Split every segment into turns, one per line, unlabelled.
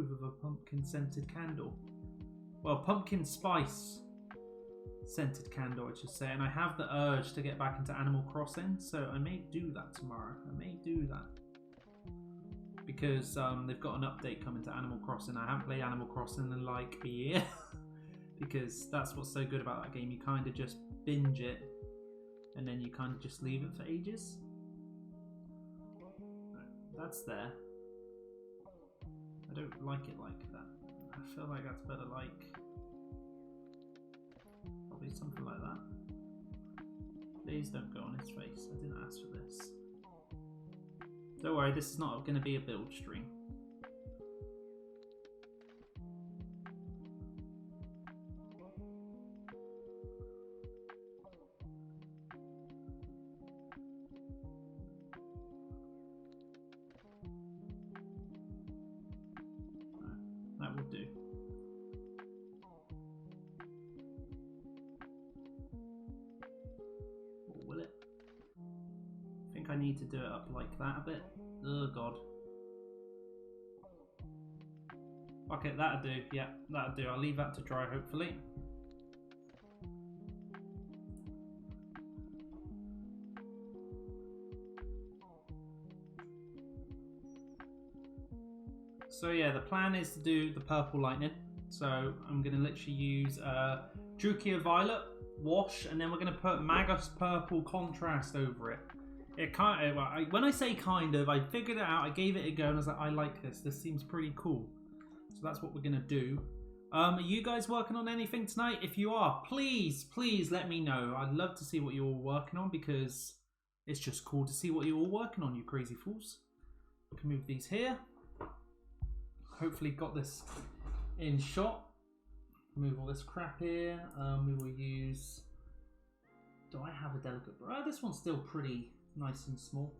approve of a pumpkin scented candle. Well, pumpkin spice scented candle, I should say. And I have the urge to get back into Animal Crossing, so I may do that tomorrow. I may do that. Because they've got an update coming to Animal Crossing. I haven't played Animal Crossing in like a year. Because that's what's so good about that game. You kind of just binge it. And then you kind of just leave it for ages. That's there. I don't like it like that. I feel like that's better like... probably something like that. Please don't go on his face. I didn't ask for this. Don't worry, this is not going to be a build stream. That will do. Or will it? I think I need to do it up like that a bit. Oh god. Okay, that'll do. Yeah, that'll do. I'll leave that to dry, hopefully. So yeah, the plan is to do the purple lightning. So I'm going to literally use Druchia Violet wash, and then we're going to put Magus Purple contrast over it. It kind of, when I say kind of, I figured it out, I gave it a go, and I was like, I like this. This seems pretty cool. So that's what we're going to do. Are you guys working on anything tonight? If you are, please let me know. I'd love to see what you're all working on, because it's just cool to see what you're all working on, you crazy fools. We can move these here. Hopefully got this in shot. Move all this crap here. We will use... Do I have a delicate brush? This one's still pretty nice and small.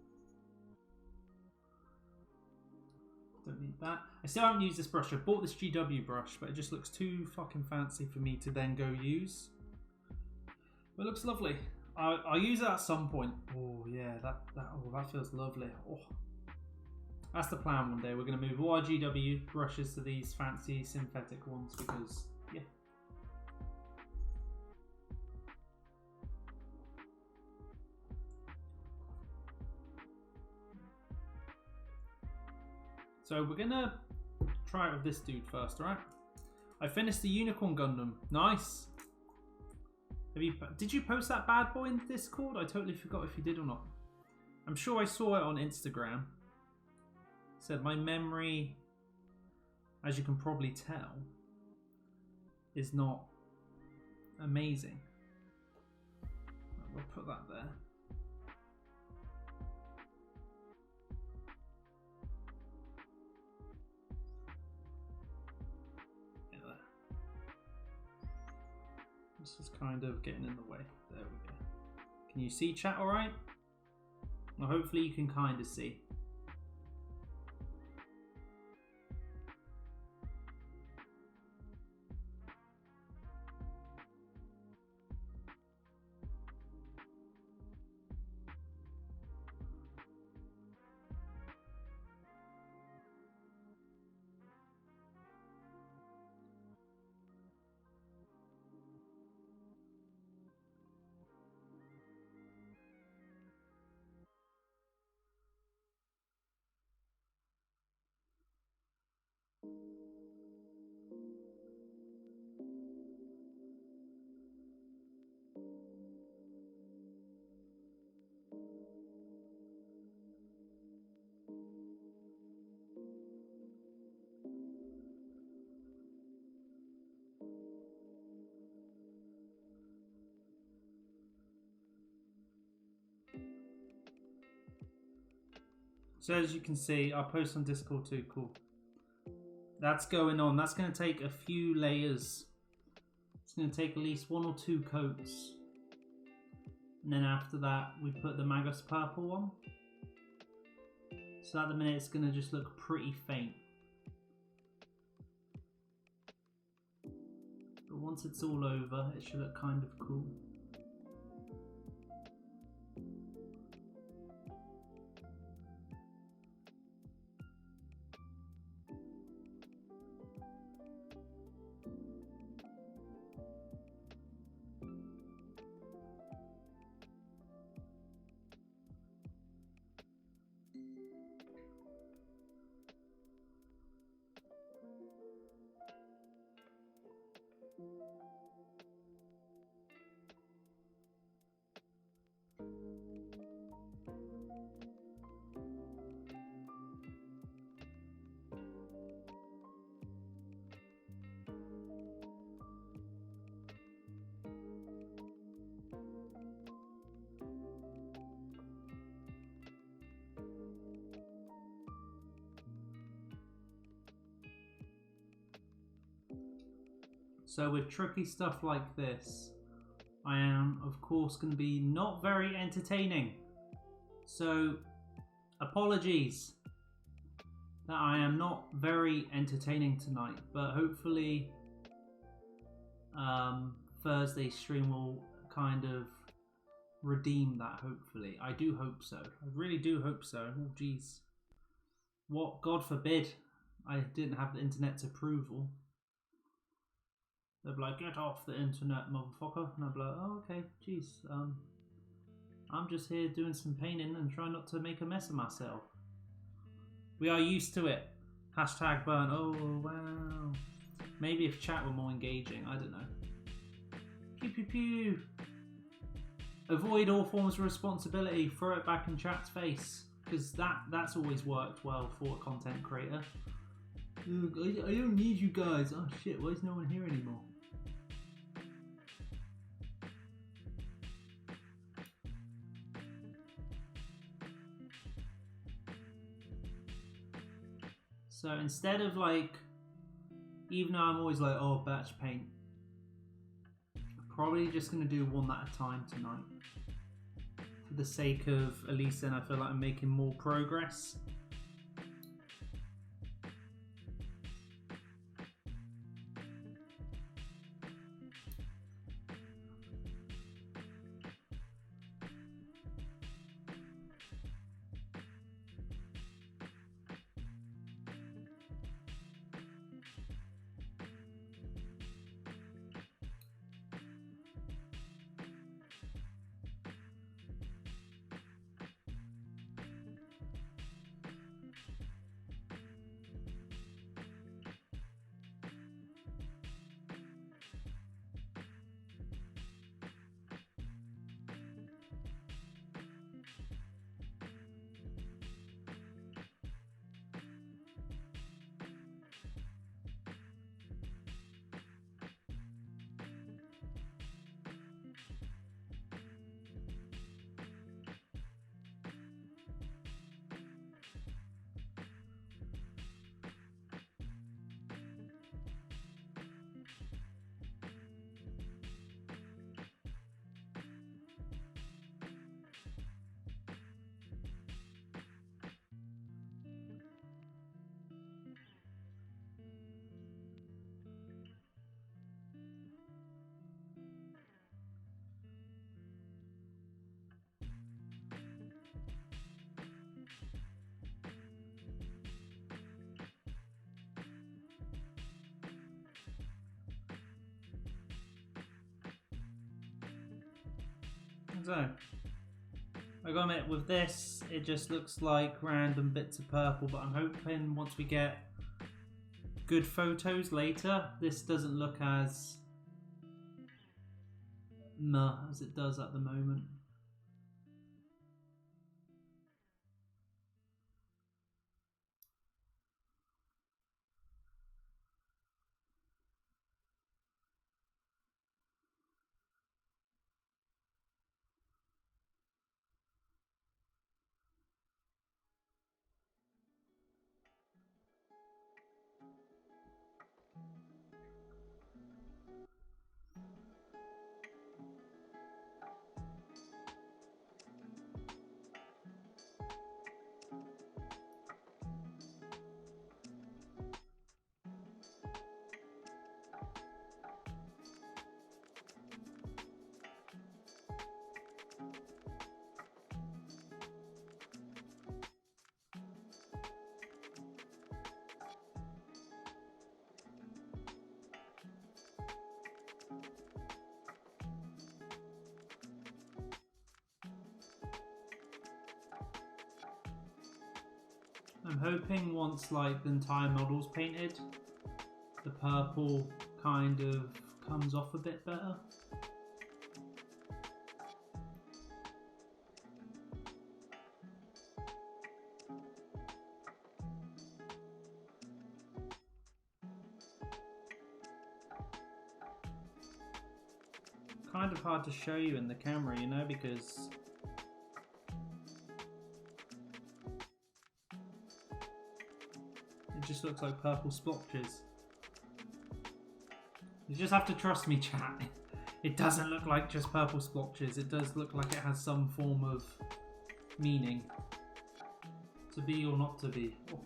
Don't need that. I still haven't used this brush. I bought this GW brush, but it just looks too fucking fancy for me to then go use. But it looks lovely. I'll use it at some point. Oh yeah, that feels lovely. Oh. That's the plan one day. We're going to move all our GW brushes to these fancy synthetic ones because, yeah. So we're going to try it with this dude first, alright? I finished the Unicorn Gundam. Nice. Did you post that bad boy in Discord? I totally forgot if you did or not. I'm sure I saw it on Instagram. Said my memory, as you can probably tell, is not amazing. We'll put that there. Yeah, there. This is kind of getting in the way. There we go. Can you see chat all right? Well, hopefully you can kind of see. So as you can see, I'll post on Discord too, cool. That's going on. That's going to take a few layers. It's going to take at least 1 or 2 coats. And then after that, we put the Magus Purple on. So at the minute, it's going to just look pretty faint. But once it's all over, it should look kind of cool. So with tricky stuff like this, I am of course going to be not very entertaining. So apologies that I am not very entertaining tonight, but hopefully Thursday's stream will kind of redeem that, hopefully. I do hope so. I really do hope so. Oh geez. What, God forbid I didn't have the internet's approval. They'd be like, get off the internet, motherfucker. And I'd be like, oh, okay, jeez. I'm just here doing some painting and trying not to make a mess of myself. We are used to it. Hashtag burn. Oh, wow. Maybe if chat were more engaging, I don't know. Pew, pew, pew. Avoid all forms of responsibility. Throw it back in chat's face. Because that's always worked well for a content creator. I don't need you guys. Oh shit, why is no one here anymore? So instead of like, even though I'm always like, oh, batch paint, I'm probably just going to do one at a time tonight. For the sake of, at least then I feel like I'm making more progress. So, I gotta admit, with this, it just looks like random bits of purple, but I'm hoping once we get good photos later, this doesn't look as meh as it does at the moment. I'm hoping once like the entire model's painted, the purple kind of comes off a bit better. Kind of hard to show you in the camera, you know, because it just looks like purple splotches. You just have to trust me, chat. It doesn't look like just purple splotches. It does look like it has some form of meaning. To be or not to be. Oh.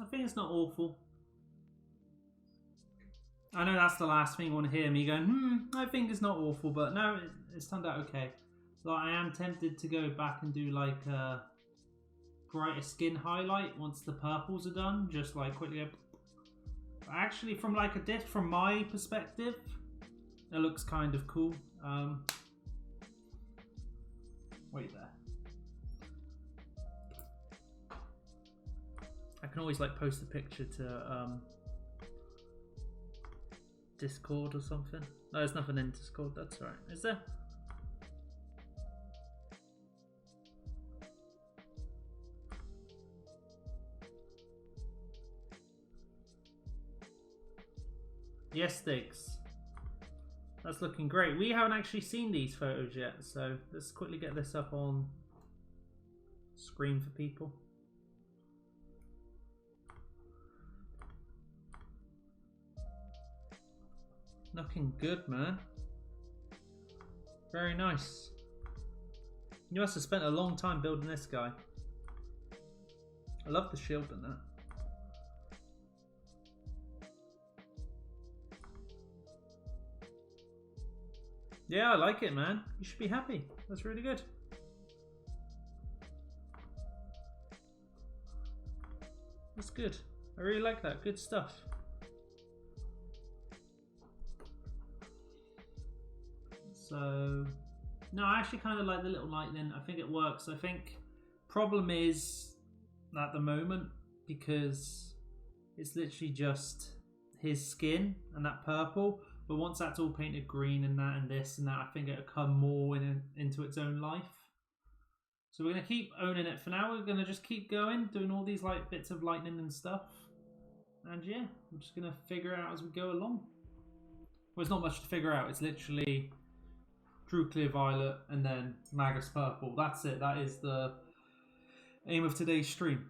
I think it's not awful. I know that's the last thing you want to hear me going, I think it's not awful, but no, it's turned out okay. Like, I am tempted to go back and do like a brighter skin highlight once the purples are done, just like quickly. Actually, from like from my perspective, it looks kind of cool. Wait there. I can always like post a picture to Discord or something. No, there's nothing in Discord, that's right. Is there? Yes, Sticks. That's looking great. We haven't actually seen these photos yet, so let's quickly get this up on screen for people. Looking good, man. Very nice. You must have spent a long time building this guy. I love the shield and that. Yeah, I like it, man. You should be happy. That's really good. That's good. I really like that. Good stuff. So, no, I actually kind of like the little lightning. I think it works. I think problem is at the moment, because it's literally just his skin and that purple. But once that's all painted green and that and this and that, I think it'll come more into its own life. So we're going to keep owning it for now. We're going to just keep going, doing all these like bits of lightning and stuff. And yeah, we're just going to figure it out as we go along. Well, it's not much to figure out. It's literally Drew Clear Violet and then Magus Purple. That's it. That is the aim of today's stream.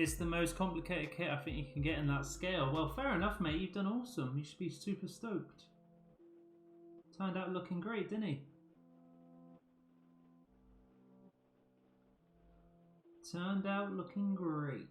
It's the most complicated kit I think you can get in that scale. Well, fair enough, mate. You've done awesome. You should be super stoked. Turned out looking great, didn't he? Turned out looking great.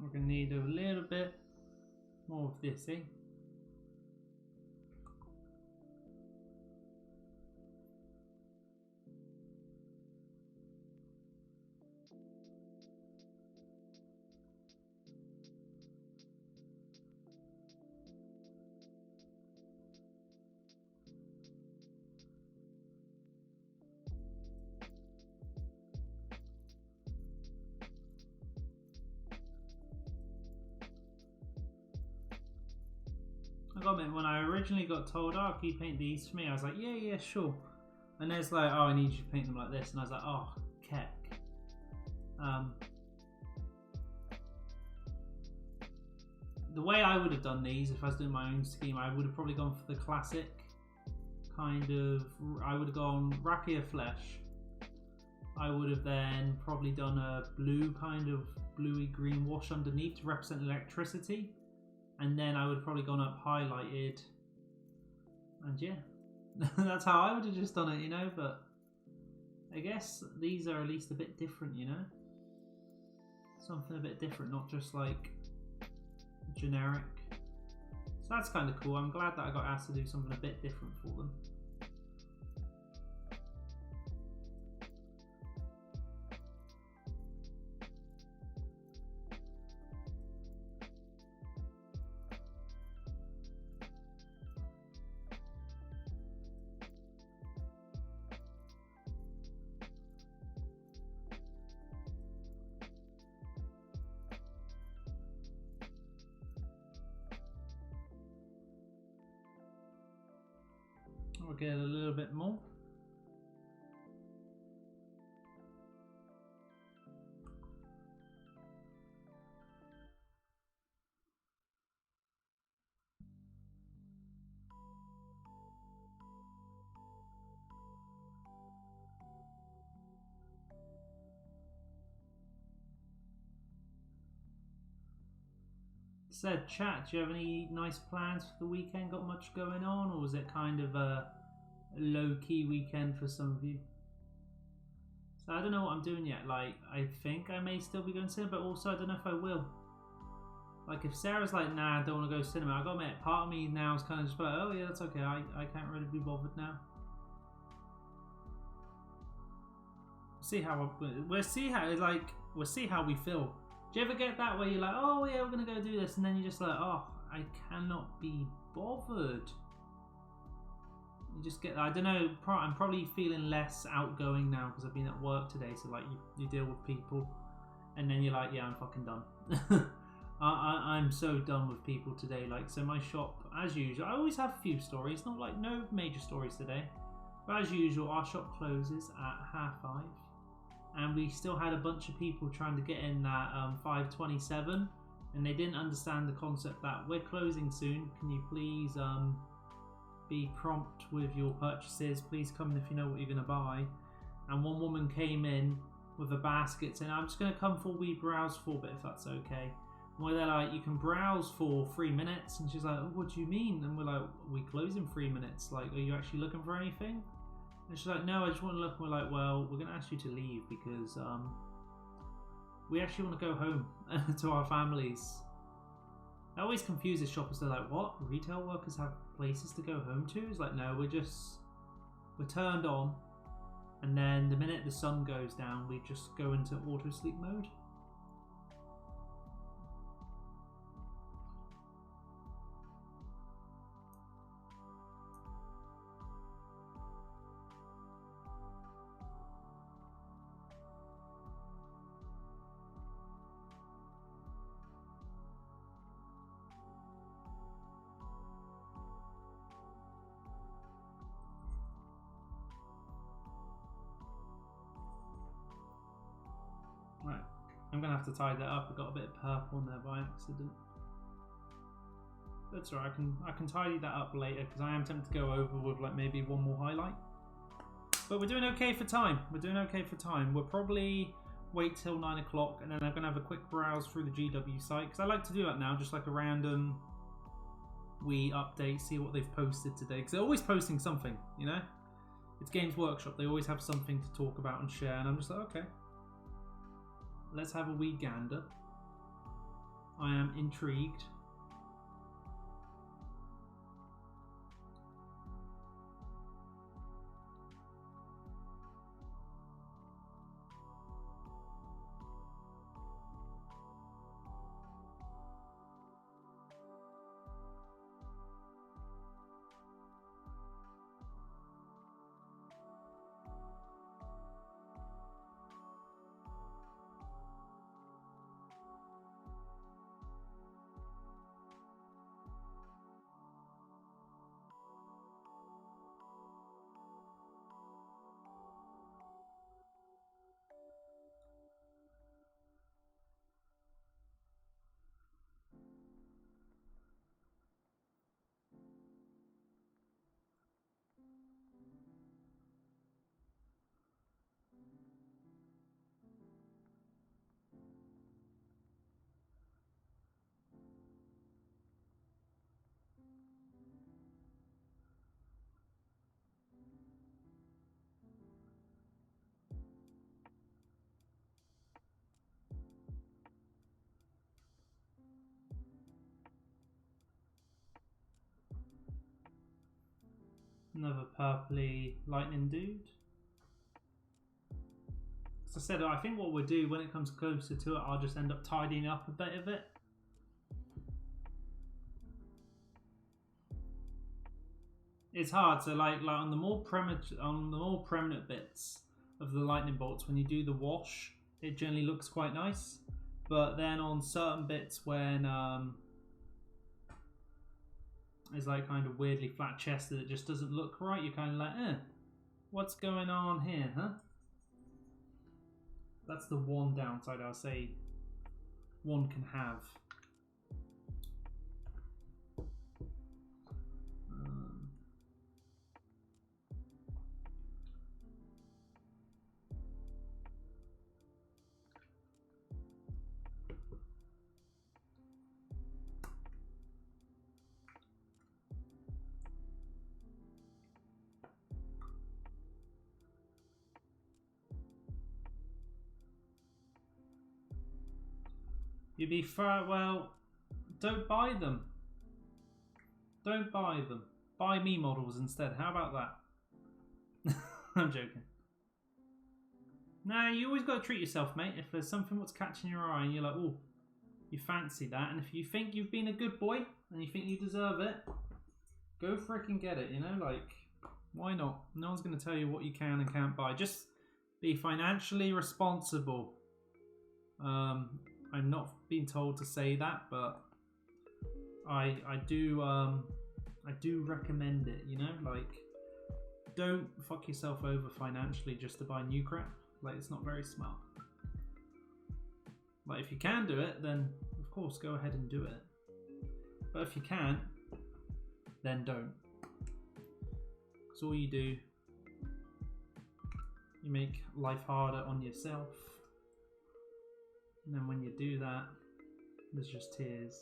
We're going to need a little bit more of this, eh? I got it when I originally got told, oh, can you paint these for me? I was like, yeah, sure. And there's like, oh, I need you to paint them like this. And I was like, oh, keck. The way I would have done these, if I was doing my own scheme, I would have probably gone for the classic kind of, I would have gone rapier flesh. I would have then probably done a blue kind of bluey green wash underneath to represent electricity. And then I would have probably gone up highlighted. And yeah, that's how I would have just done it, you know. But I guess these are at least a bit different, you know. Something a bit different, not just like generic. So that's kind of cool. I'm glad that I got asked to do something a bit different for them. We'll get a little bit more. Said chat, do you have any nice plans for the weekend? Got much going on, or was it kind of a low-key weekend for some of you? So I don't know what I'm doing yet. Like, I think I may still be going to cinema, but also I don't know if I will. Like, if Sarah's like, nah, I don't want to go to cinema, I gotta admit, part of me now is kind of just like, oh yeah, that's okay, I can't really be bothered now. We'll see how we feel. Do you ever get that where you're like, oh yeah, we're gonna go do this, and then you're just like, oh, I cannot be bothered. You just get, I don't know, I'm probably feeling less outgoing now because I've been at work today, so like you deal with people, and then you're like, yeah, I'm fucking done. I'm so done with people today. Like, so my shop, as usual, I always have a few stories, not like no major stories today, but as usual, our shop closes at 5:30. And we still had a bunch of people trying to get in that 5:27, and they didn't understand the concept that we're closing soon. Can you please be prompt with your purchases? Please come in if you know what you're going to buy. And one woman came in with a basket saying, I'm just going to come for a wee browse for a bit if that's okay. And we're like, you can browse for 3 minutes. And she's like, oh, what do you mean? And we're like, we close in 3 minutes. Like, are you actually looking for anything? And she's like, no, I just want to look. And we're like, well, we're going to ask you to leave because we actually want to go home to our families. That always confuses shoppers. They're like, what? Retail workers have places to go home to? It's like, no, we're turned on, and then the minute the sun goes down, we just go into auto sleep mode. Right, I'm gonna have to tie that up. I got a bit of purple in there by accident. That's alright. I can tidy that up later because I am tempted to go over with like maybe one more highlight. But we're doing okay for time. We're doing okay for time. We'll probably wait till 9 o'clock, and then I'm gonna have a quick browse through the GW site because I like to do that now, just like a random update, see what they've posted today because they're always posting something. You know, it's Games Workshop. They always have something to talk about and share, and I'm just like, okay. Let's have a wee gander. I am intrigued. Another purpley lightning dude. As I said, I think what we'll do when it comes closer to it, I'll just end up tidying up a bit of it. It's hard. So like on the more prominent bits of the lightning bolts, when you do the wash, it generally looks quite nice. But then on certain bits when it's like kind of weirdly flat chested, it just doesn't look right. You're kind of like, what's going on here, huh? That's the one downside I'll say one can have. You'd be fair. Well, don't buy them. Don't buy them. Buy me models instead. How about that? I'm joking. Nah, you always got to treat yourself, mate. If there's something what's catching your eye and you're like, oh, you fancy that, and if you think you've been a good boy and you think you deserve it, go fricking get it. You know, like, why not? No one's going to tell you what you can and can't buy. Just be financially responsible. I'm not being told to say that, but I do recommend it. You know, like, don't fuck yourself over financially just to buy new crap. Like, it's not very smart. Like, if you can do it, then of course go ahead and do it. But if you can't, then don't. Because all you do, you make life harder on yourself. And then when you do that, there's just tears.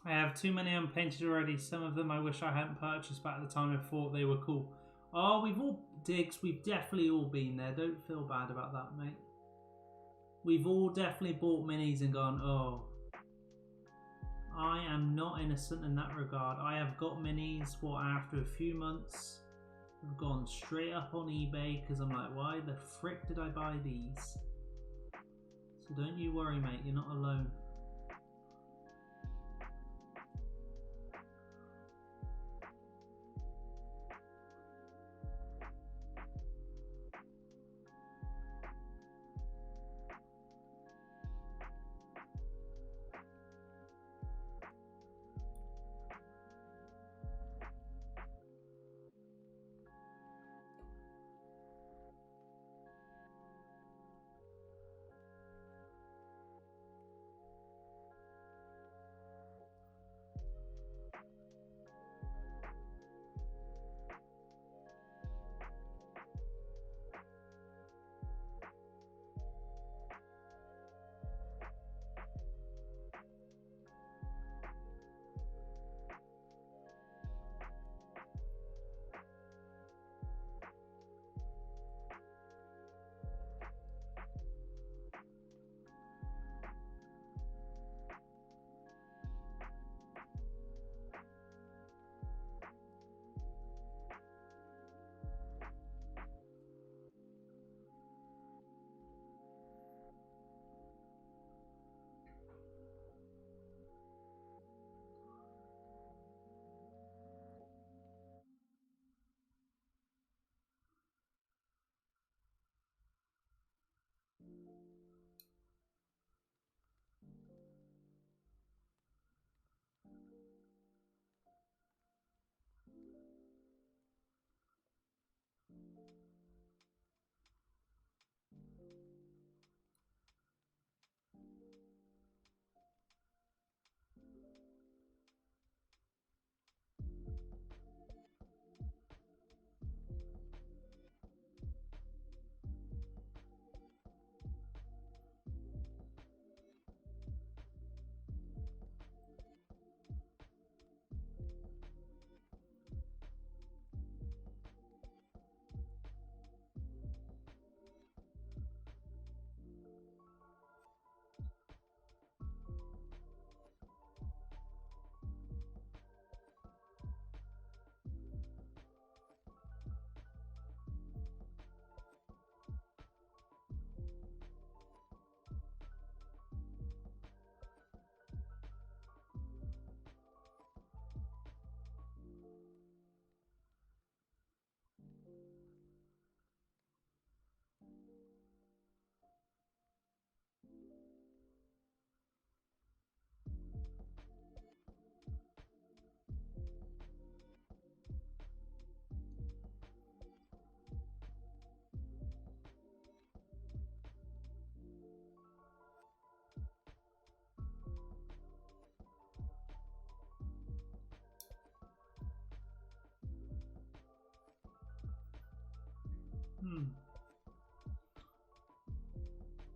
I have too many unpainted already. Some of them I wish I hadn't purchased, but at the time I thought they were cool. Oh, we've all, Diggs, we've definitely all been there. Don't feel bad about that, mate. We've all definitely bought minis and gone, oh, I am not innocent in that regard. I have got minis, after a few months, I've gone straight up on eBay because I'm like, why the frick did I buy these? So don't you worry, mate, you're not alone.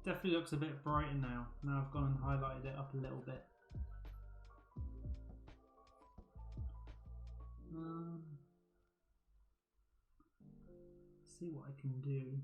Definitely looks a bit brighter now. Now I've gone and highlighted it up a little bit. See what I can do.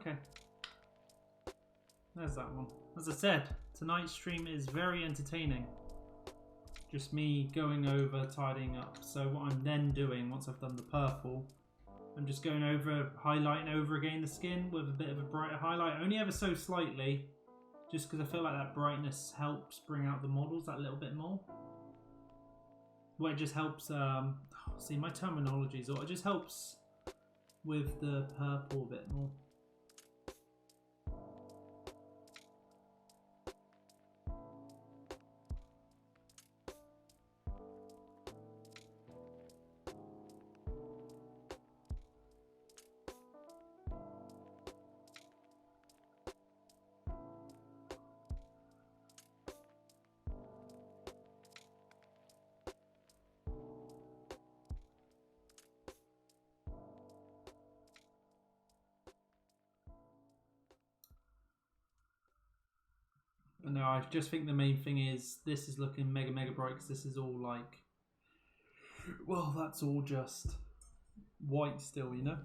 Okay. There's that one. As I said, tonight's stream is very entertaining. Just me going over, tidying up. So what I'm then doing, once I've done the purple, I'm just going over, highlighting over again the skin with a bit of a brighter highlight, only ever so slightly, just because I feel like that brightness helps bring out the models that little bit more. Well, it just helps, see my terminology is all, it just helps with the purple a bit more. No, I just think the main thing is this is looking mega bright because this is all like, well, that's all just white still, you know.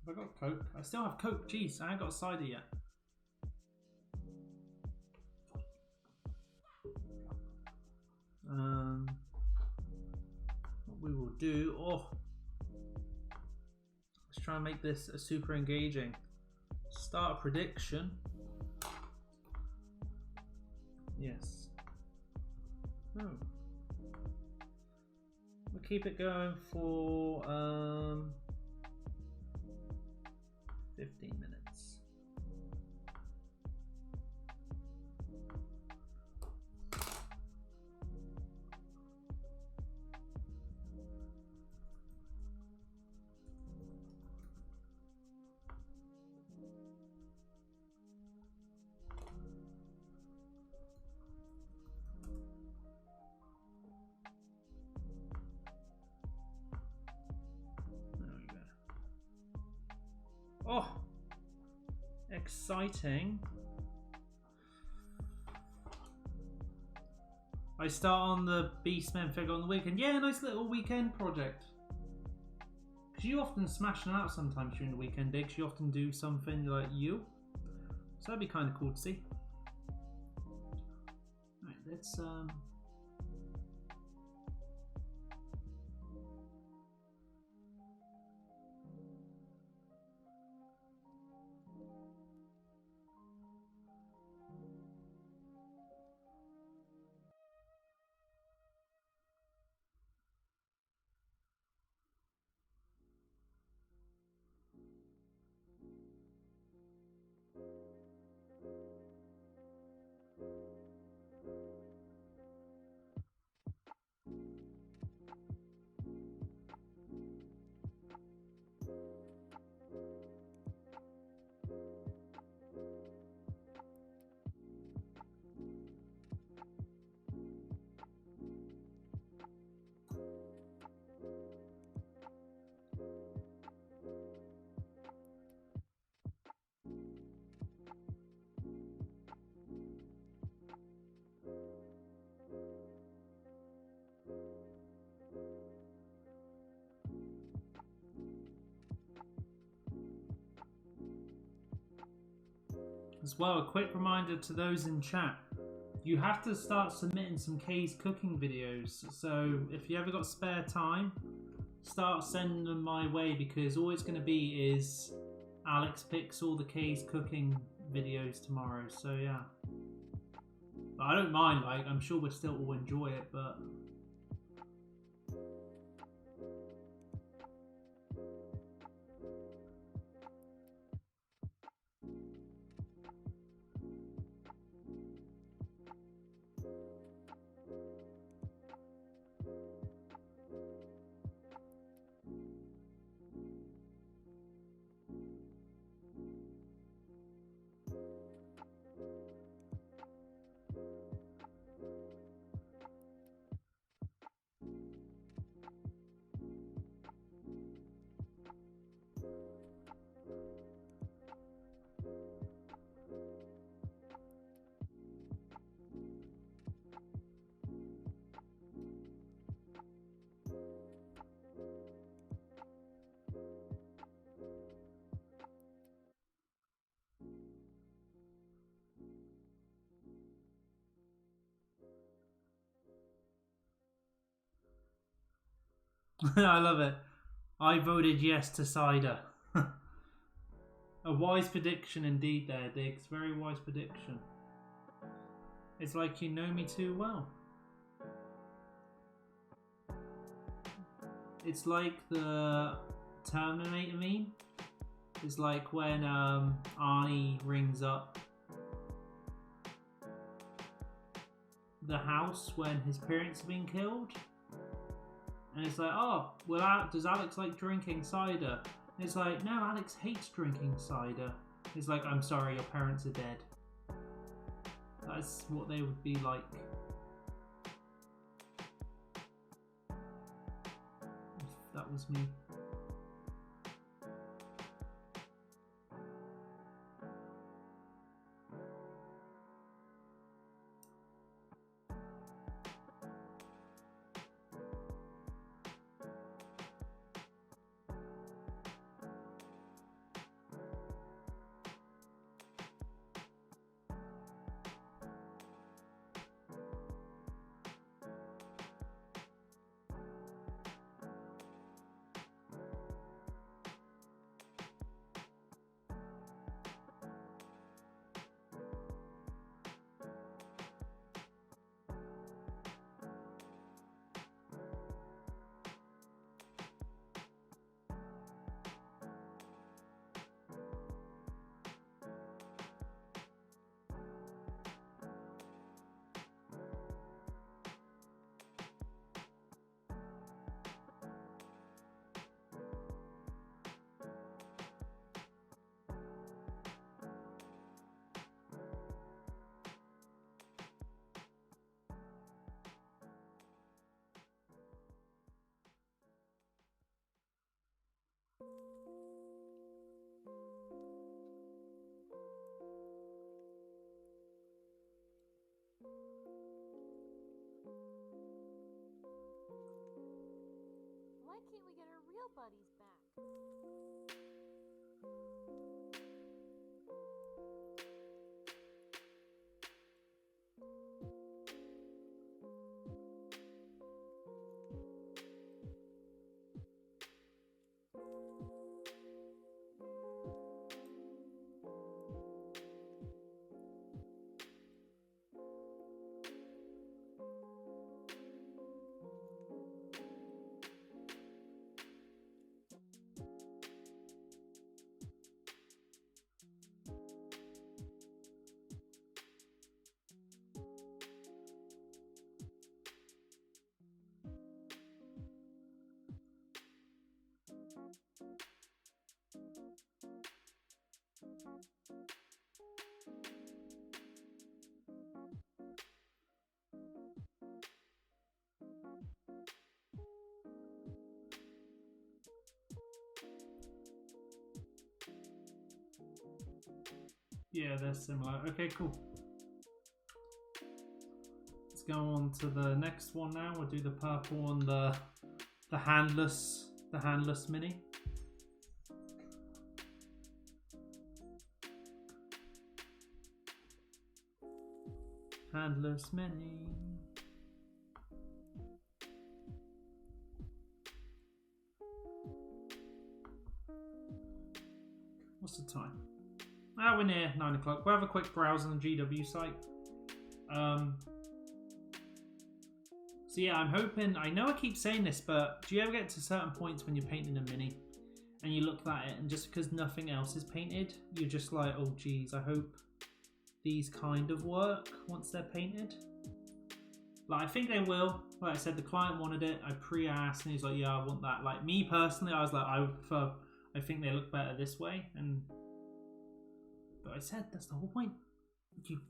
Have I got Coke? I still have Coke. Jeez, I ain't got cider yet. What we will do? Oh. Let's try and make this super engaging. Start a prediction. Yes. Oh. We'll keep it going for 15 minutes. Oh, exciting. I start on the Beastmen figure on the weekend. Yeah, nice little weekend project. Because you often smash them out sometimes during the weekend digs. You often do something like you. So that'd be kind of cool to see. Right, let's as well, a quick reminder to those in chat, you have to start submitting some K's cooking videos. So if you ever got spare time, start sending them my way, because all it's going to be is Alex picks all the K's cooking videos tomorrow. So yeah, but I don't mind, like, I'm sure we'll still all enjoy it, but I love it. I voted yes to cider. A wise prediction indeed there, Diggs. Very wise prediction. It's like you know me too well. It's like the Terminator meme. It's like when Arnie rings up the house when his parents have been killed. And it's like, oh, well, does Alex like drinking cider? And it's like, no, Alex hates drinking cider. It's like, I'm sorry, your parents are dead. That's what they would be like. If that was me.
Why can't we get our real buddies back?
Yeah, they're similar. Okay, cool. Let's go on to the next one now. We'll do the purple one, the handless mini. Handless mini. What's the time? We're near 9 o'clock. We'll have a quick browse on the GW site. So yeah, I'm hoping, I know I keep saying this, but do you ever get to certain points when you're painting a mini and you look at it and just because nothing else is painted, you're just like, oh geez, I hope these kind of work once they're painted. Like, I think they will. Like I said, the client wanted it. I pre-asked and he's like, yeah, I want that. Like, me personally, I was like, I would prefer, I think they look better this way. But I said, that's the whole point.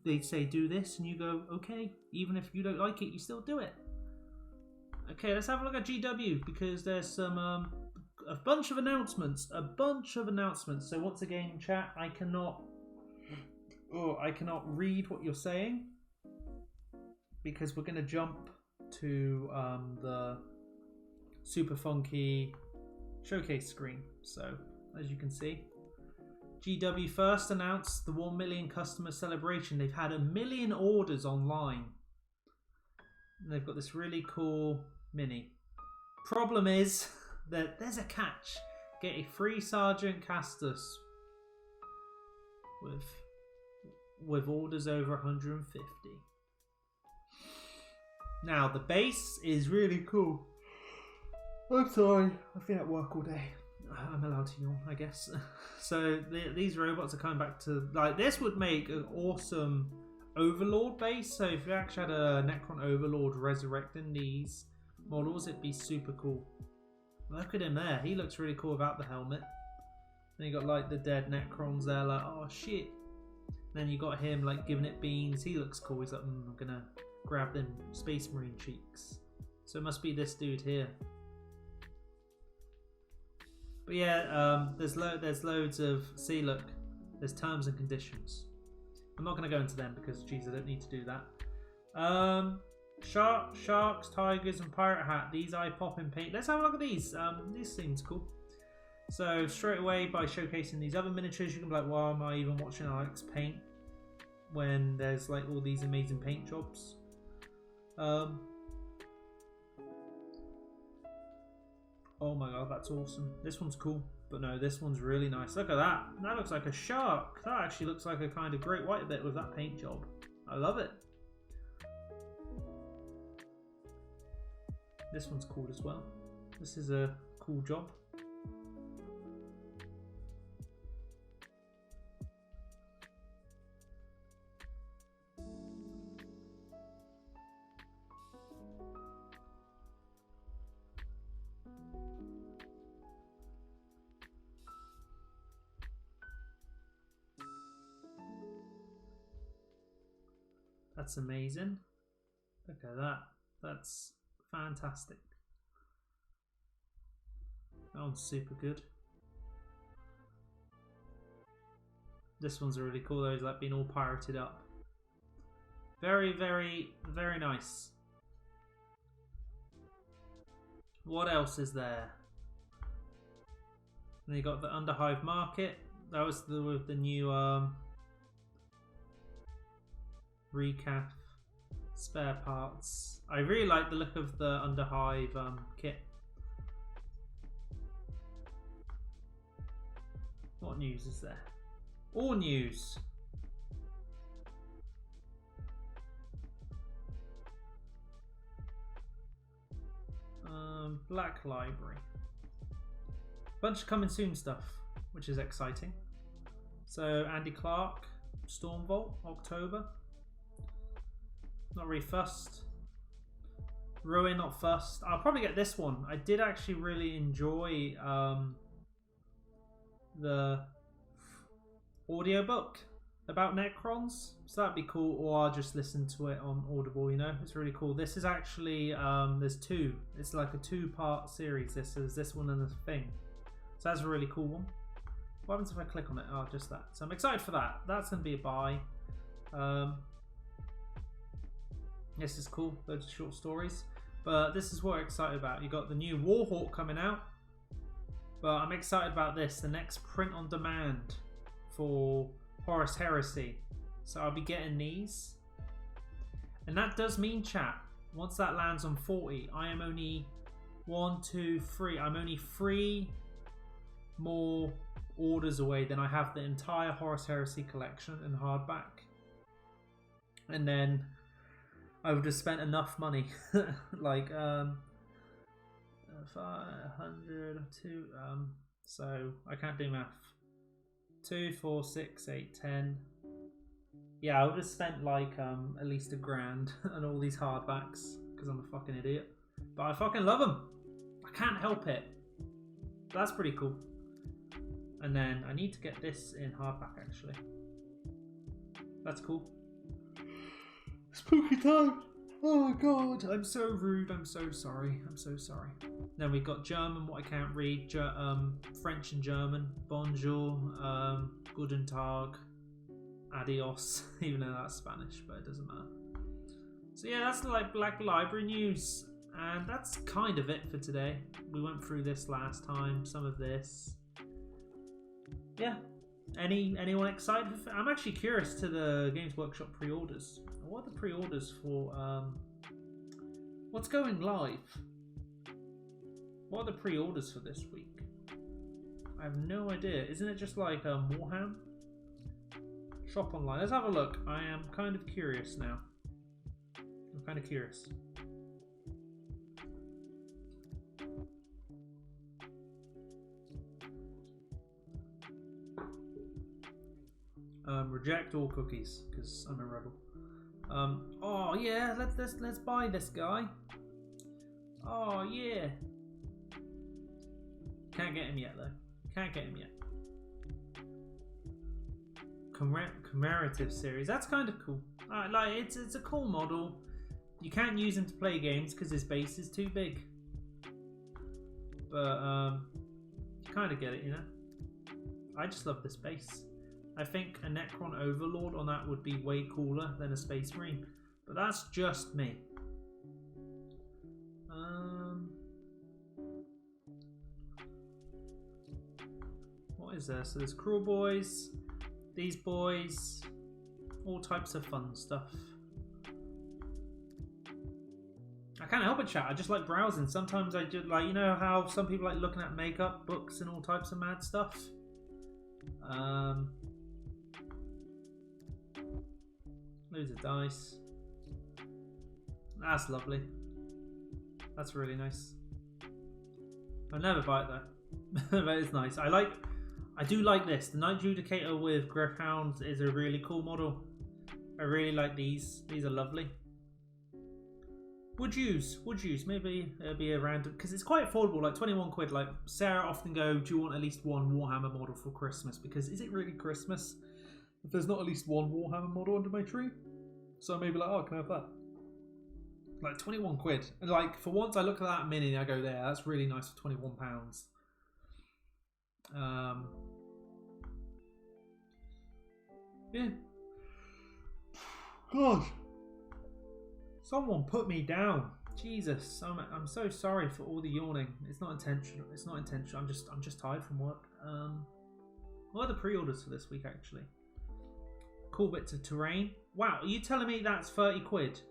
They say do this and you go, okay. Even if you don't like it, you still do it. Okay, let's have a look at GW because there's some a bunch of announcements. So once again, chat, I cannot read what you're saying because we're going to jump to the super funky showcase screen. So as you can see, GW first announced the 1 million customer celebration. They've had 1 million orders online. And they've got this really cool mini. Problem is that there's a catch. Get a free Sergeant Castus with orders over 150. Now the base is really cool. I'm sorry, I've been at work all day. I'm allowed to yawn, I guess. So these robots are coming back to, like, this would make an awesome Overlord base. So if you actually had a Necron Overlord resurrecting these models, it'd be super cool. Look at him there. He looks really cool without the helmet. Then you got like the dead Necrons there, like, oh shit. Then you got him like giving it beans. He looks cool. He's like, I'm gonna grab them Space Marine cheeks. So it must be this dude here. But yeah, there's loads of, see, look, there's terms and conditions. I'm not going to go into them because, geez, I don't need to do that. Sharks, tigers, and pirate hat. These eye-popping paint. Let's have a look at these. These seems cool. So straight away, by showcasing these other miniatures, you can be like, why am I even watching Alex paint when there's like all these amazing paint jobs? Oh my god, that's awesome. This one's cool. But no, this one's really nice. Look at that. That looks like a shark. That actually looks like a kind of great white bit with that paint job. I love it. This one's cool as well. This is a cool job. That's amazing. Look at that. That's fantastic. That one's super good. This one's really cool though. It's like being all pirated up. Very, very, very nice. What else is there? And you got the Underhive Market. That was with the new recap spare parts. I really like the look of the Underhive kit. What news is there? All news. Black Library. Bunch of coming soon stuff, which is exciting. So Andy Clark, Stormvault, October. Not really fussed. Ruin, not fussed. I'll probably get this one. I did actually really enjoy the audiobook about Necrons, so that'd be cool, or I'll just listen to it on Audible, you know. It's really cool. This is actually there's two. It's like a two-part series. This is this one and the thing. So that's a really cool one. What happens if I click on it? Oh, just that. So I'm excited for that. That's gonna be a buy. This is cool, loads of short stories. But this is what I'm excited about. You got the new Warhawk coming out. But I'm excited about this, the next print on demand for Horus Heresy. So I'll be getting these. And that does mean, chat, once that lands on 40, I am only 1, 2, 3. I'm only 3 more orders away than I have the entire Horus Heresy collection in hardback. And then I would have spent enough money, like 500, so I can't do math. 2, 4, 6, 8, 10. Yeah, I would have spent like at least $1,000 on all these hardbacks because I'm a fucking idiot. But I fucking love them. I can't help it. That's pretty cool. And then I need to get this in hardback actually. That's cool. Spooky time. Oh god, I'm so rude. I'm so sorry. I'm so sorry. Then we've got German, what I can't read. French and German. Bonjour, Guten Tag, Adios. Even though that's Spanish, but it doesn't matter. So yeah, that's like Black Library news, and that's kind of it for today. We went through this last time. Some of this. Yeah. Anyone excited? I'm actually curious to the Games Workshop pre-orders. What are the pre-orders for? What's going live? What are the pre-orders for this week? I have no idea. Isn't it just like Warham? Shop online. Let's have a look. I am kind of curious now. I'm kind of curious. Reject all cookies because I'm a rebel. Oh yeah, let's buy this guy. Oh yeah. Can't get him yet though. Can't get him yet. Commemorative series. That's kind of cool. Like it's a cool model. You can't use him to play games because his base is too big. But you kind of get it, you know. I just love this base. I think a Necron Overlord on that would be way cooler than a Space Marine, but that's just me. What is there? So there's Cruel Boys, these boys, all types of fun stuff. I can't help it, chat. I just like browsing. Sometimes I just like, you know how some people like looking at makeup, books, and all types of mad stuff. Loads of dice. That's lovely. That's really nice. I'll never buy it though. But it's nice. I do like this. The Night Judicator with Griffhounds is a really cool model. I really like these. These are lovely. Would use. Maybe it'll be a random, because it's quite affordable, like 21 quid. Like Sarah often go, do you want at least one Warhammer model for Christmas? Because is it really Christmas if there's not at least one Warhammer model under my tree? So maybe like, oh, can I have that? Like 21 quid. And like for once I look at that mini and I go, there, that's really nice for £21. Yeah. God. Someone put me down. Jesus, I'm so sorry for all the yawning. It's not intentional. It's not intentional. I'm just tired from work. What are the pre-orders for this week actually? Cool bits of terrain. Wow, are you telling me that's 30 quid?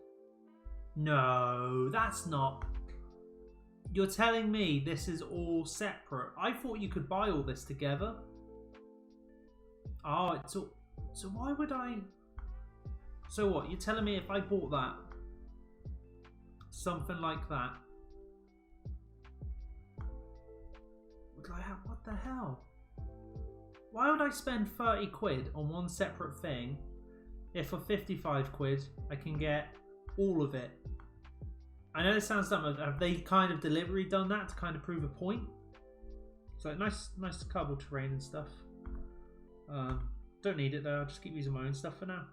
No, that's not. You're telling me this is all separate. I thought you could buy all this together. Oh, it's all. So why would I? So what? You're telling me if I bought that, something like that, would I have? What the hell? Why would I spend 30 quid on one separate thing if for 55 quid I can get all of it? I know this sounds dumb. Have they kind of deliberately done that to kind of prove a point? So nice cardboard terrain and stuff. Don't need it though. I'll just keep using my own stuff for now.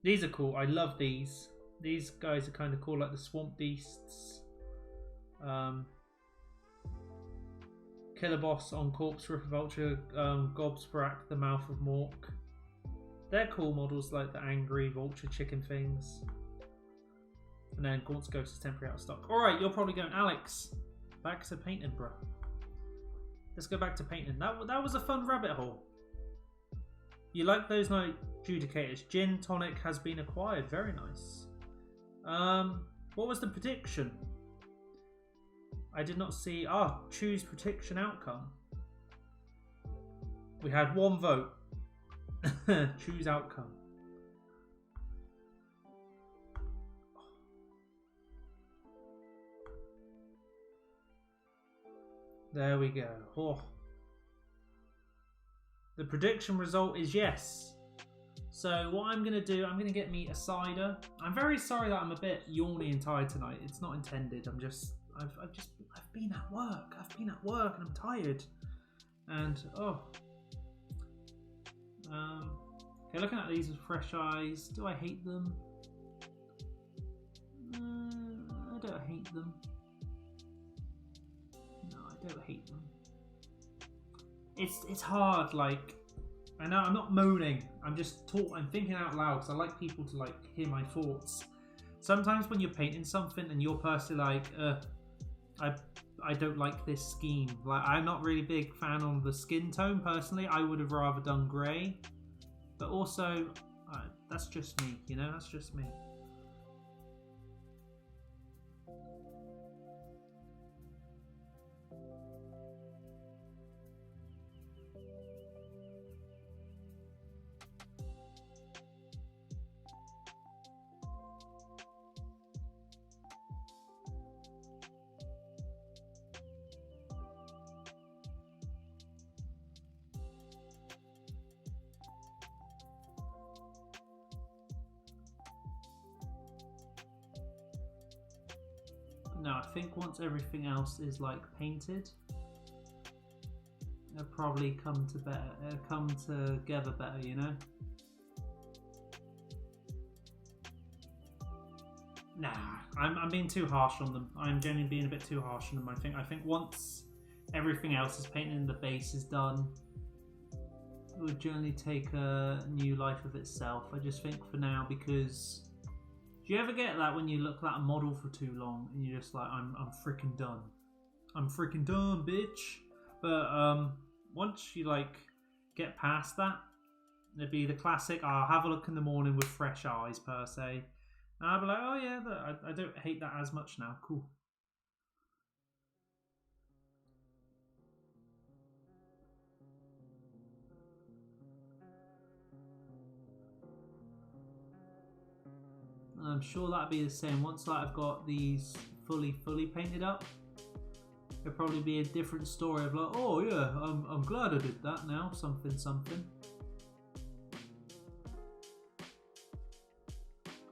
These are cool. I love these. These guys are kind of cool, like the Swamp Beasts. Killer Boss on Corpse, Ripper Vulture, Gobsprak, the Mouth of Mork. They're cool models, like the Angry Vulture Chicken things. And then Gaunt's Ghost is temporary out of stock. Alright, you're probably going, Alex, back to painting, bro. Let's go back to painting. That was a fun rabbit hole. You like those Night Judicators? Gin Tonic has been acquired. Very nice. What was the prediction? I did not see. Choose prediction outcome. We had one vote. Choose outcome. There we go. Oh. The prediction result is yes. So what I'm going to do, I'm going to get me a cider. I'm very sorry that I'm a bit yawny and tired tonight. It's not intended. I've been at work. I've been at work and I'm tired. And okay, looking at these with fresh eyes. Do I hate them? I don't hate them. No, I don't hate them. It's hard, like, I know I'm not moaning, I'm thinking out loud because I like people to like hear my thoughts. Sometimes when you're painting something and you're personally like, I don't like this scheme. Like, I'm not really a big fan on the skin tone personally. I would have rather done grey, but also that's just me, you know, that's just me. No, I think once everything else is like painted, it'll probably come together better, you know? Nah, I'm being too harsh on them. I'm genuinely being a bit too harsh on them. I think once everything else is painted and the base is done, it would generally take a new life of itself. I just think for now, because do you ever get that when you look at a model for too long and you're just like, I'm freaking done. I'm freaking done, bitch. But once you like get past that, it'd be the classic, I'll have a look in the morning with fresh eyes per se. And I'll be like, oh yeah, I don't hate that as much now. Cool. And I'm sure that'll be the same once I've got these fully painted up. It'll probably be a different story of like, oh yeah, I'm glad I did that now, something.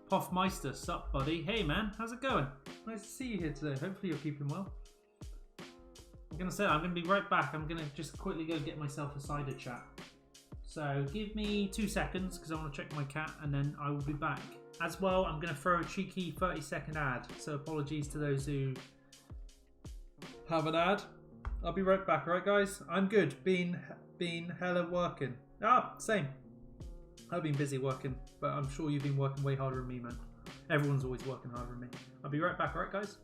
Puffmeister, sup buddy? Hey man, how's it going? Nice to see you here today. Hopefully you're keeping well. I'm gonna be right back. I'm gonna just quickly go get myself a cider chat. So give me 2 seconds because I want to check my cat and then I will be back. As well, I'm gonna throw a cheeky 30-second ad. So apologies to those who have an ad. I'll be right back, alright guys? I'm good. Been hella working. Same. I've been busy working, but I'm sure you've been working way harder than me, man. Everyone's always working harder than me. I'll be right back, alright guys?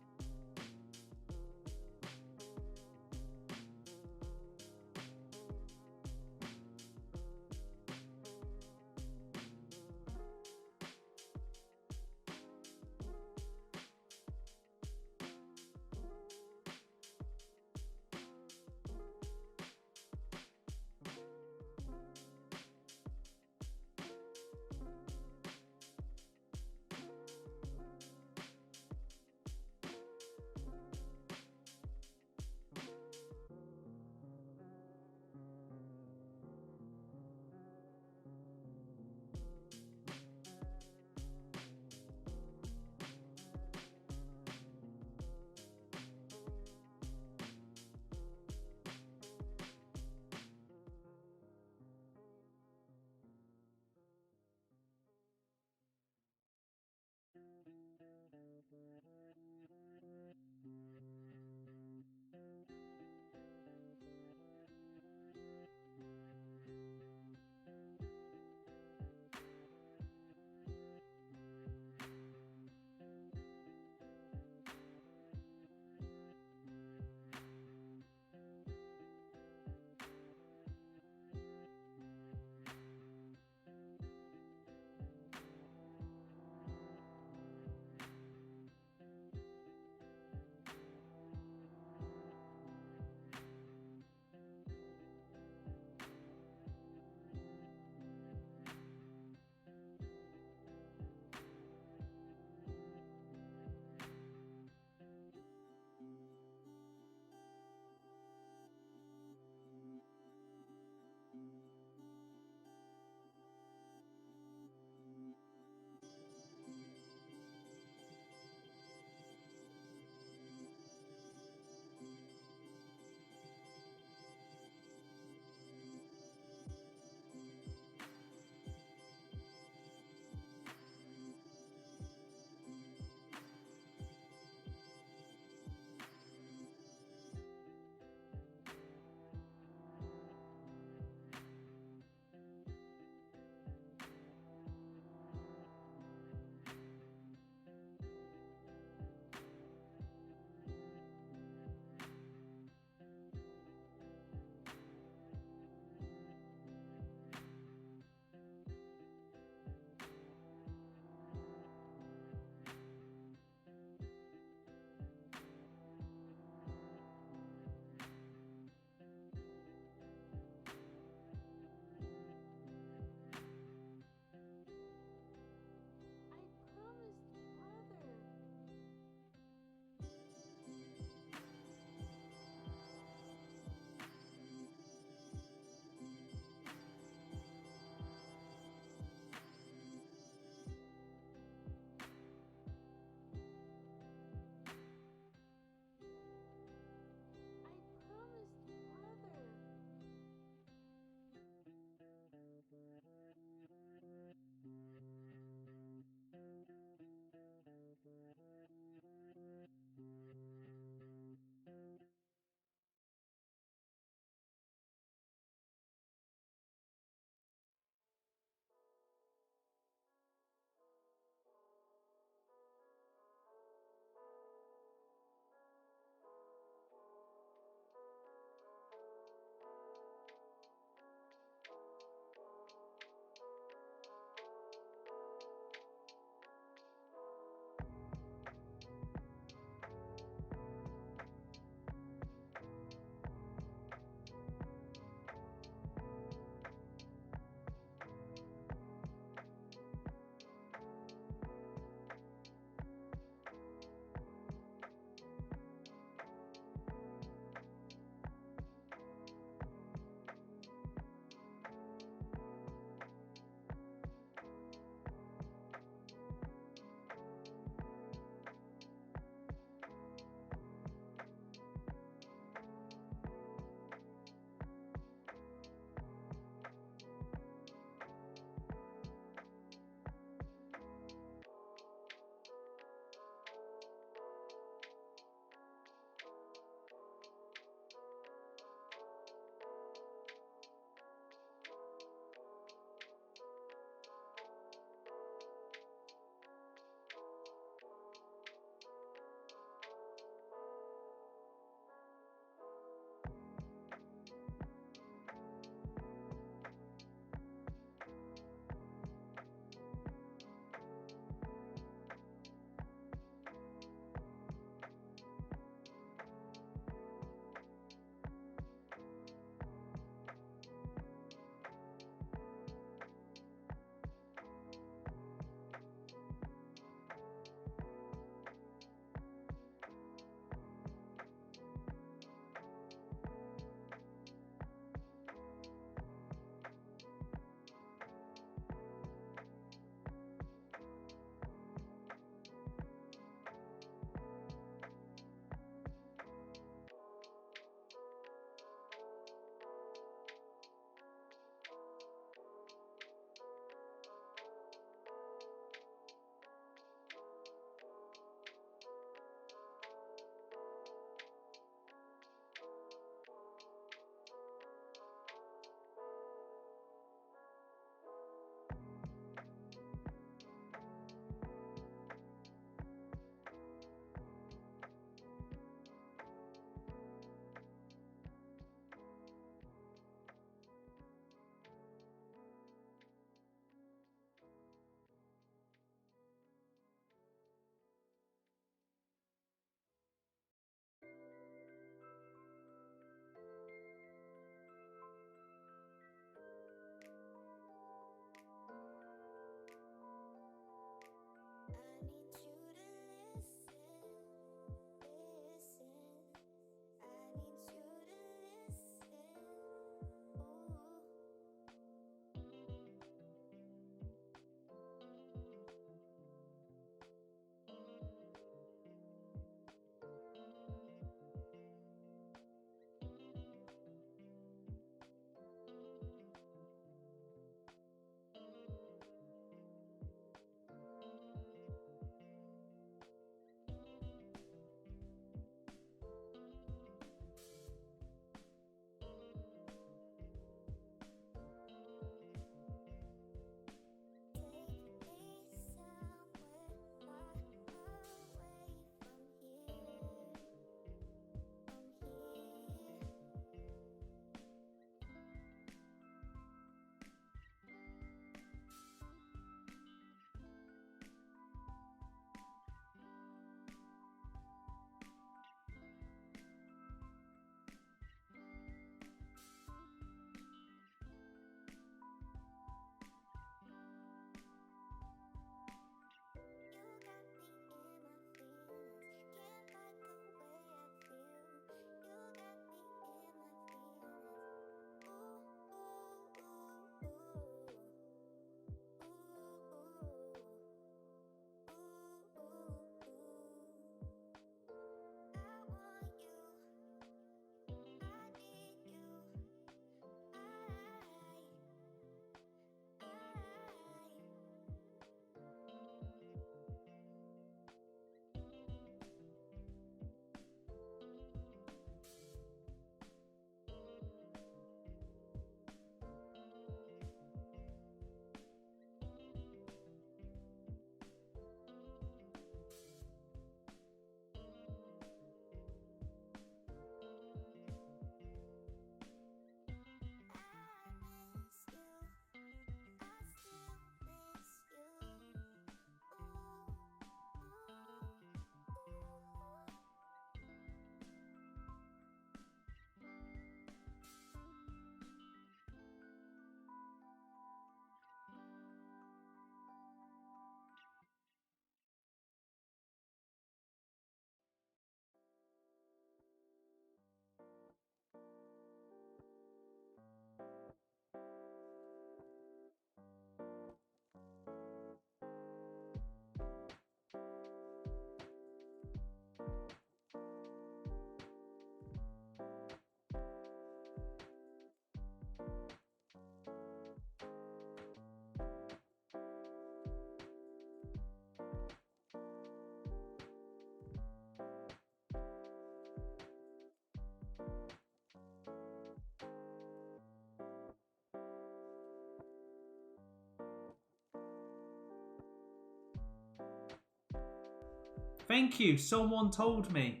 Thank you. Someone told me.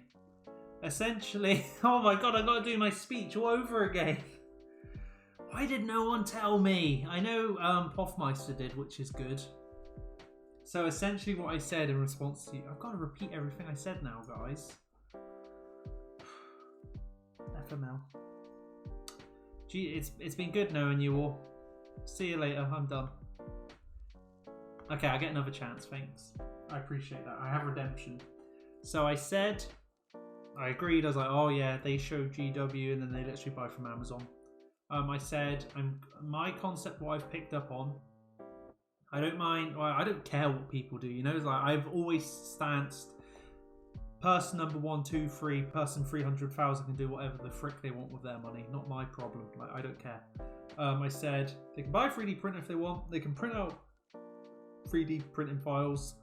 Essentially, oh my god, I got to do my speech all over again. Why did no one tell me? I know Poffmeister did, which is good. So essentially what I said in response to you, I've got to repeat everything I said now, guys. FML. Gee, it's been good knowing you all. See you later, I'm done. Okay, I get another chance, thanks. I appreciate that. I have redemption. So I said, I agreed, I was like, oh yeah, they show GW and then they literally buy from Amazon. I said, my concept, what I've picked up on, I don't mind, well, I don't care what people do, you know, it's like I've always stanced person number 1, 2, 3, person 300,000 can do whatever the frick they want with their money, not my problem, like I don't care. I said, they can buy a 3D printer if they want, they can print out 3D printing files.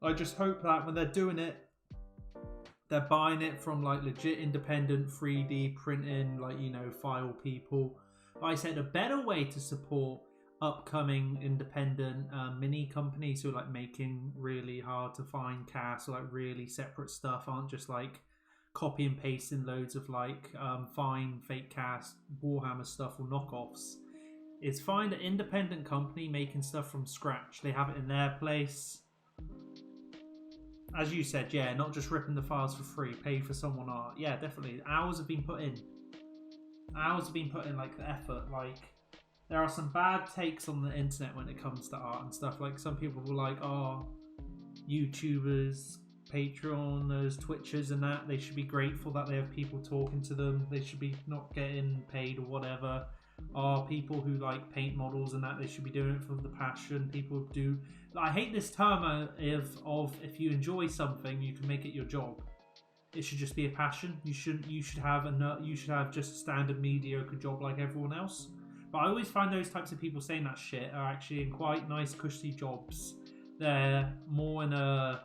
I just hope that when they're doing it, they're buying it from like legit independent 3D printing, like, you know, file people. But I said a better way to support upcoming independent mini companies who are like making really hard to find casts or like really separate stuff, aren't just like copy and pasting loads of like fine fake cast Warhammer stuff or knockoffs, is find an independent company making stuff from scratch. They have it in their place. As you said, yeah, not just ripping the files for free, pay for someone art. Yeah, definitely. Hours have been put in. Hours have been put in, like, the effort. Like, there are some bad takes on the internet when it comes to art and stuff. Like, some people were like, oh, YouTubers, Patreoners, Twitchers and that, they should be grateful that they have people talking to them. They should be not getting paid or whatever. Are people who like paint models and that, they should be doing it for the passion. People do. I hate this term of if you enjoy something, you can make it your job. It should just be a passion. You should have just a standard mediocre job like everyone else. But I always find those types of people saying that shit are actually in quite nice cushy jobs. They're more in a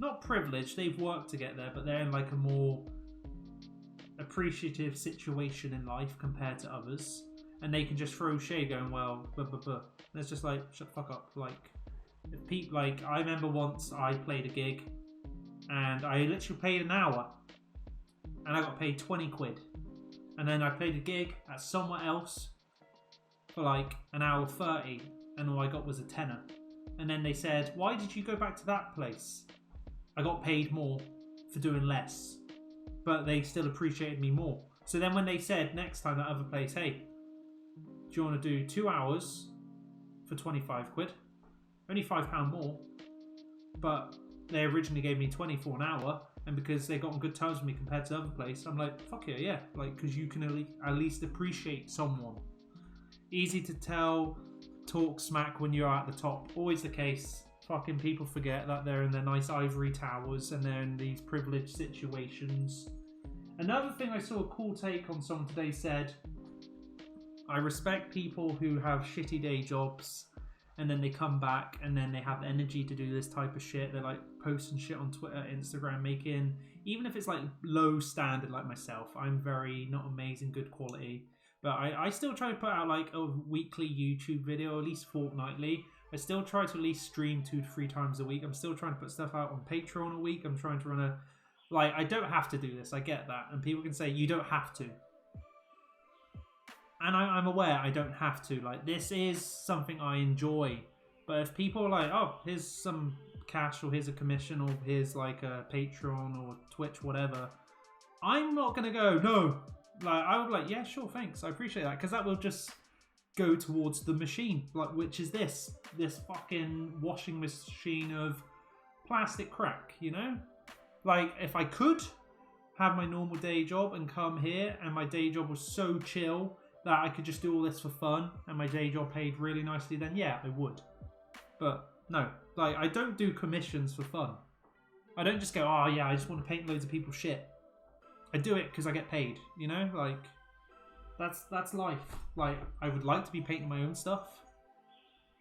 not privileged, they've worked to get there, but they're in like a more appreciative situation in life compared to others, and they can just throw shade going, well, blah, blah, blah. And it's just like, shut the fuck up. Like, if people, like, I remember once I played a gig and I literally played an hour and I got paid 20 quid, and then I played a gig at somewhere else for like an hour 30 and all I got was a tenner. And then they said, why did you go back to that place? I got paid more for doing less, but they still appreciated me more. So then when they said next time that other place, hey, do you want to do 2 hours for 25 quid? Only £5 more, but they originally gave me 20 for an hour, and because they got on good terms with me compared to the other place, I'm like, fuck it, yeah. Like, because you can at least appreciate someone. Easy to tell, talk smack when you're at the top. Always the case. Fucking people forget that they're in their nice ivory towers and they're in these privileged situations. Another thing I saw a cool take on someone today said, I respect people who have shitty day jobs and then they come back and then they have energy to do this type of shit. They're like posting shit on Twitter, Instagram, making, even if it's like low standard like myself, I'm very not amazing good quality, but I still try to put out like a weekly YouTube video, at least fortnightly. I still try to at least stream 2 to 3 times a week. I'm still trying to put stuff out on Patreon a week. I'm trying to run a, like, I don't have to do this. I get that. And people can say, you don't have to. And I'm aware I don't have to. Like, this is something I enjoy. But if people are like, oh, here's some cash, or here's a commission, or here's like a Patreon or Twitch, whatever, I'm not going to go, no. Like, I would be like, yeah, sure, thanks. I appreciate that. Because that will just go towards the machine, like, which is this fucking washing machine of plastic crack, you know? Like, if I could have my normal day job and come here and my day job was so chill that I could just do all this for fun and my day job paid really nicely, then yeah, I would. But no, like, I don't do commissions for fun. I don't just go, oh yeah, I just want to paint loads of people's shit. I do it because I get paid, you know? Like, that's life. Like, I would like to be painting my own stuff.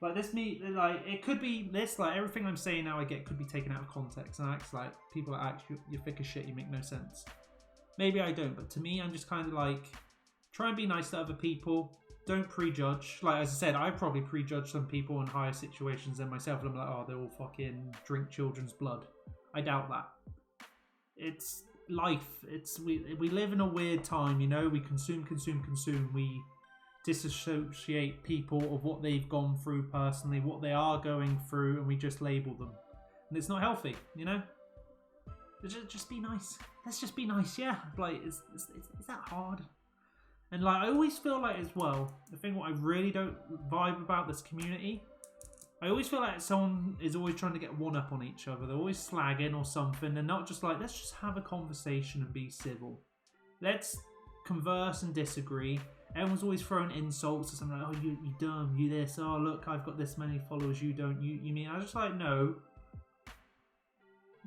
Like, it could be this, like, everything I'm saying now I get could be taken out of context. And acts like, people are actually, you're thick as shit, you make no sense. Maybe I don't, but to me, I'm just kind of like, try and be nice to other people. don't prejudge. Like, as I said, I probably prejudge some people in higher situations than myself, and I'm like, oh, they all fucking drink children's blood. I doubt that. It's life. We live in a weird time, you know. We consume. We disassociate people of what they've gone through personally, what they are going through, and we just label them. And it's not healthy, you know. Just be nice. Let's just be nice, yeah. Like, is that hard? And like, I always feel like as well, the thing what I really don't vibe about this community, I always feel like someone is always trying to get one up on each other. They're always slagging or something. They're not just like, let's just have a conversation and be civil. Let's converse and disagree. Everyone's always throwing insults or something like, oh, you dumb, you this, oh, look, I've got this many followers, you don't, you mean. I was just like, no.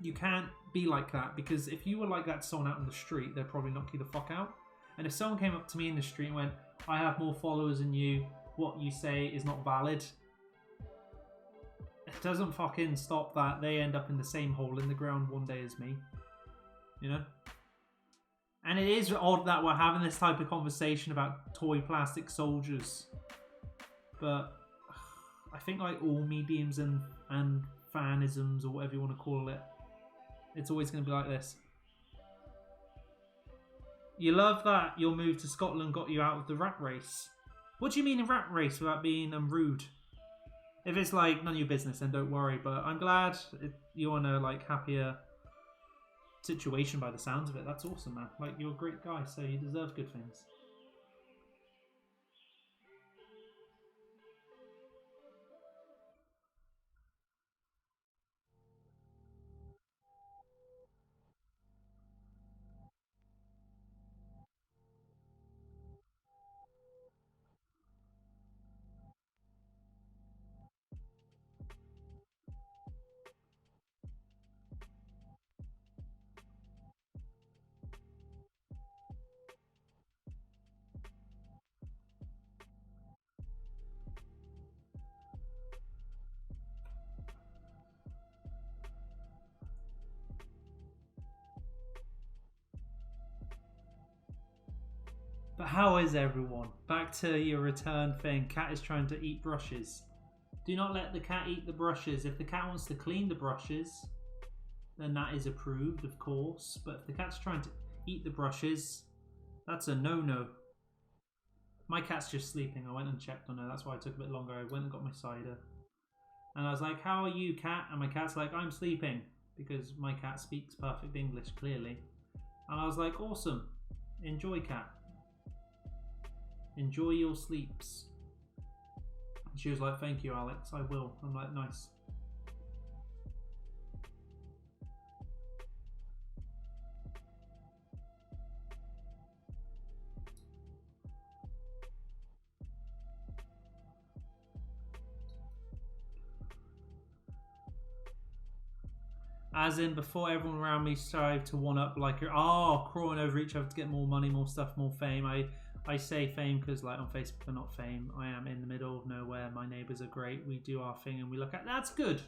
You can't be like that, because if you were like that to someone out on the street, they'd probably knock you the fuck out. And if someone came up to me in the street and went, I have more followers than you, what you say is not valid, it doesn't fucking stop that they end up in the same hole in the ground one day as me. You know? And it is odd that we're having this type of conversation about toy plastic soldiers. But I think like all mediums and fanisms, or whatever you want to call it, it's always going to be like this. You love that your move to Scotland got you out of the rat race. What do you mean a rat race without being rude? If it's like none of your business, then don't worry. But I'm glad you're in a like happier situation by the sounds of it. That's awesome, man. Like, you're a great guy, so you deserve good things. But how is everyone? Back to your return thing. Cat is trying to eat brushes. Do not let the cat eat the brushes. If the cat wants to clean the brushes, then that is approved, of course. But if the cat's trying to eat the brushes, that's a no-no. My cat's just sleeping. I went and checked on her. That's why I took a bit longer. I went and got my cider. And I was like, how are you, cat? And my cat's like, I'm sleeping. Because my cat speaks perfect English, clearly. And I was like, awesome. Enjoy, cat. Enjoy your sleeps. And she was like, thank you, Alex, I will. I'm like, nice. As in, before everyone around me strive to one-up, like, crawling over each other to get more money, more stuff, more fame. I say fame because, like, on Facebook, we're not fame. I am in the middle of nowhere. My neighbours are great. We do our thing and we look at... That's good.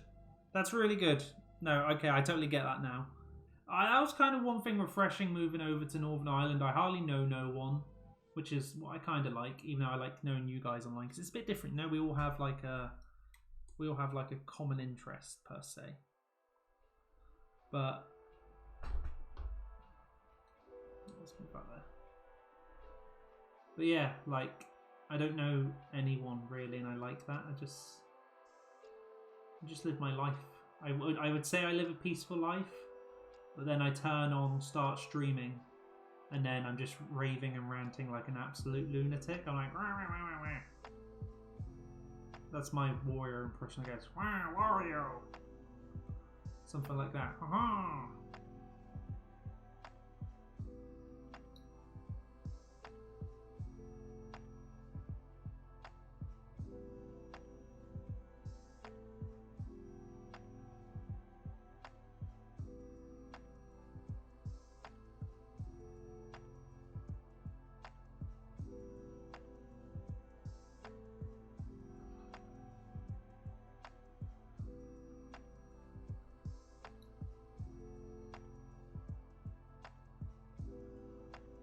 That's really good. No, okay, I totally get that now. That was kind of one thing refreshing moving over to Northern Ireland. I hardly know no one, which is what I kind of like, even though I like knowing you guys online, because it's a bit different. No, we all have like a common interest, per se. But... let's move back there. But yeah, like, I don't know anyone really, and I like that. I just live my life. I would say I live a peaceful life, but then I turn on, start streaming, and then I'm just raving and ranting like an absolute lunatic. I'm like, wah, wah, wah, wah. That's my warrior impression, I guess. Wah, Wario! Something like that. Ha-ha!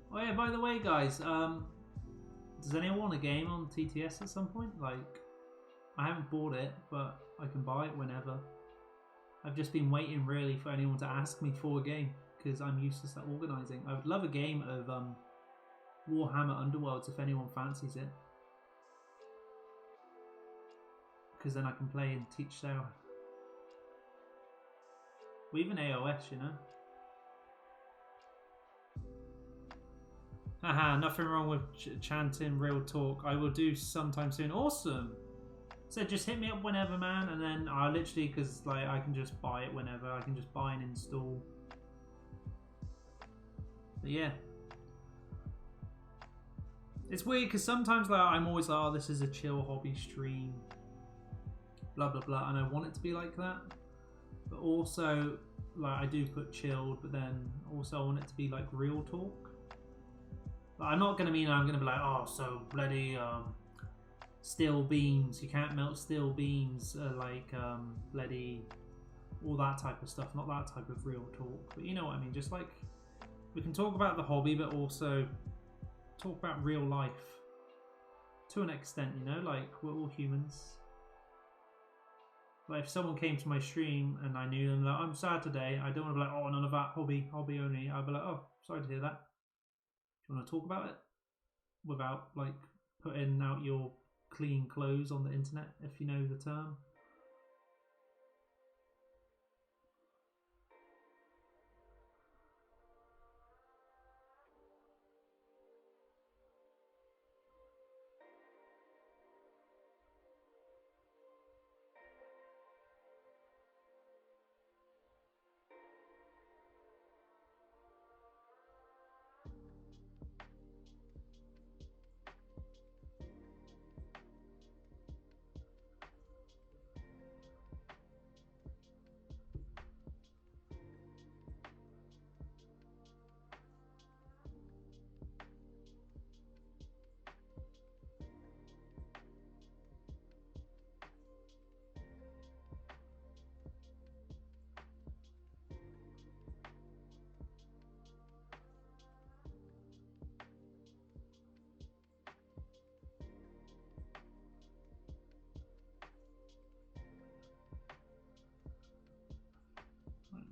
Oh yeah, by the way, guys, Does anyone want a game on TTS at some point? Like, I haven't bought it, but I can buy it whenever. I've just been waiting really for anyone to ask me for a game because I'm useless at organising. I would love a game of Warhammer Underworlds if anyone fancies it, because then I can play and teach Sarah. Or even AOS, you know. Haha, nothing wrong with chanting real talk. I will do sometime soon. Awesome. So just hit me up whenever, man, and then I literally, because like I can just buy it whenever. I can just buy and install. But yeah, it's weird because sometimes like I'm always like, oh, this is a chill hobby stream, blah blah blah, and I want it to be like that. But also, like I do put chilled, but then also I want it to be like real talk. Like, I'm not gonna mean I'm gonna be like, oh, so bloody steel beams, you can't melt steel beams, like bloody all that type of stuff. Not that type of real talk, but you know what I mean. Just like we can talk about the hobby, but also talk about real life to an extent. You know, like we're all humans. Like if someone came to my stream and I knew them, like I'm sad today, I don't want to be like, oh, none of that, hobby only. I'd be like, oh, sorry to hear that. Do you want to talk about it without like putting out your clean clothes on the internet, if you know the term?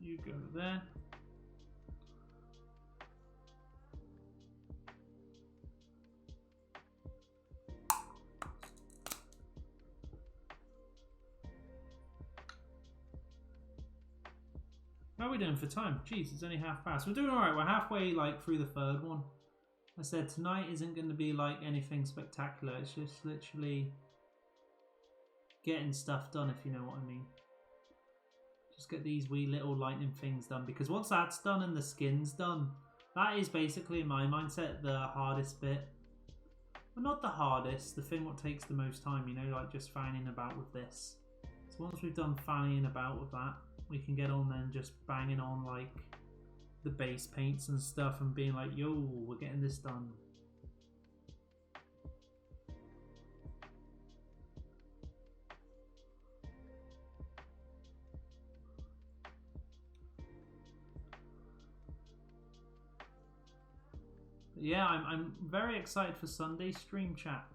You go there. How are we doing for time? Jeez, it's only half past. We're doing alright. We're halfway like through the third one. I said tonight isn't going to be like anything spectacular. It's just literally getting stuff done, if you know what I mean. Just get these wee little lightning things done, because once that's done and the skin's done, that is basically, in my mindset, the hardest bit. Well, not the hardest, the thing what takes the most time, you know, like just fanning about with this. So once we've done fanning about with that, we can get on then just banging on like the base paints and stuff and being like, yo, we're getting this done. Yeah, I'm very excited for Sunday's stream chat.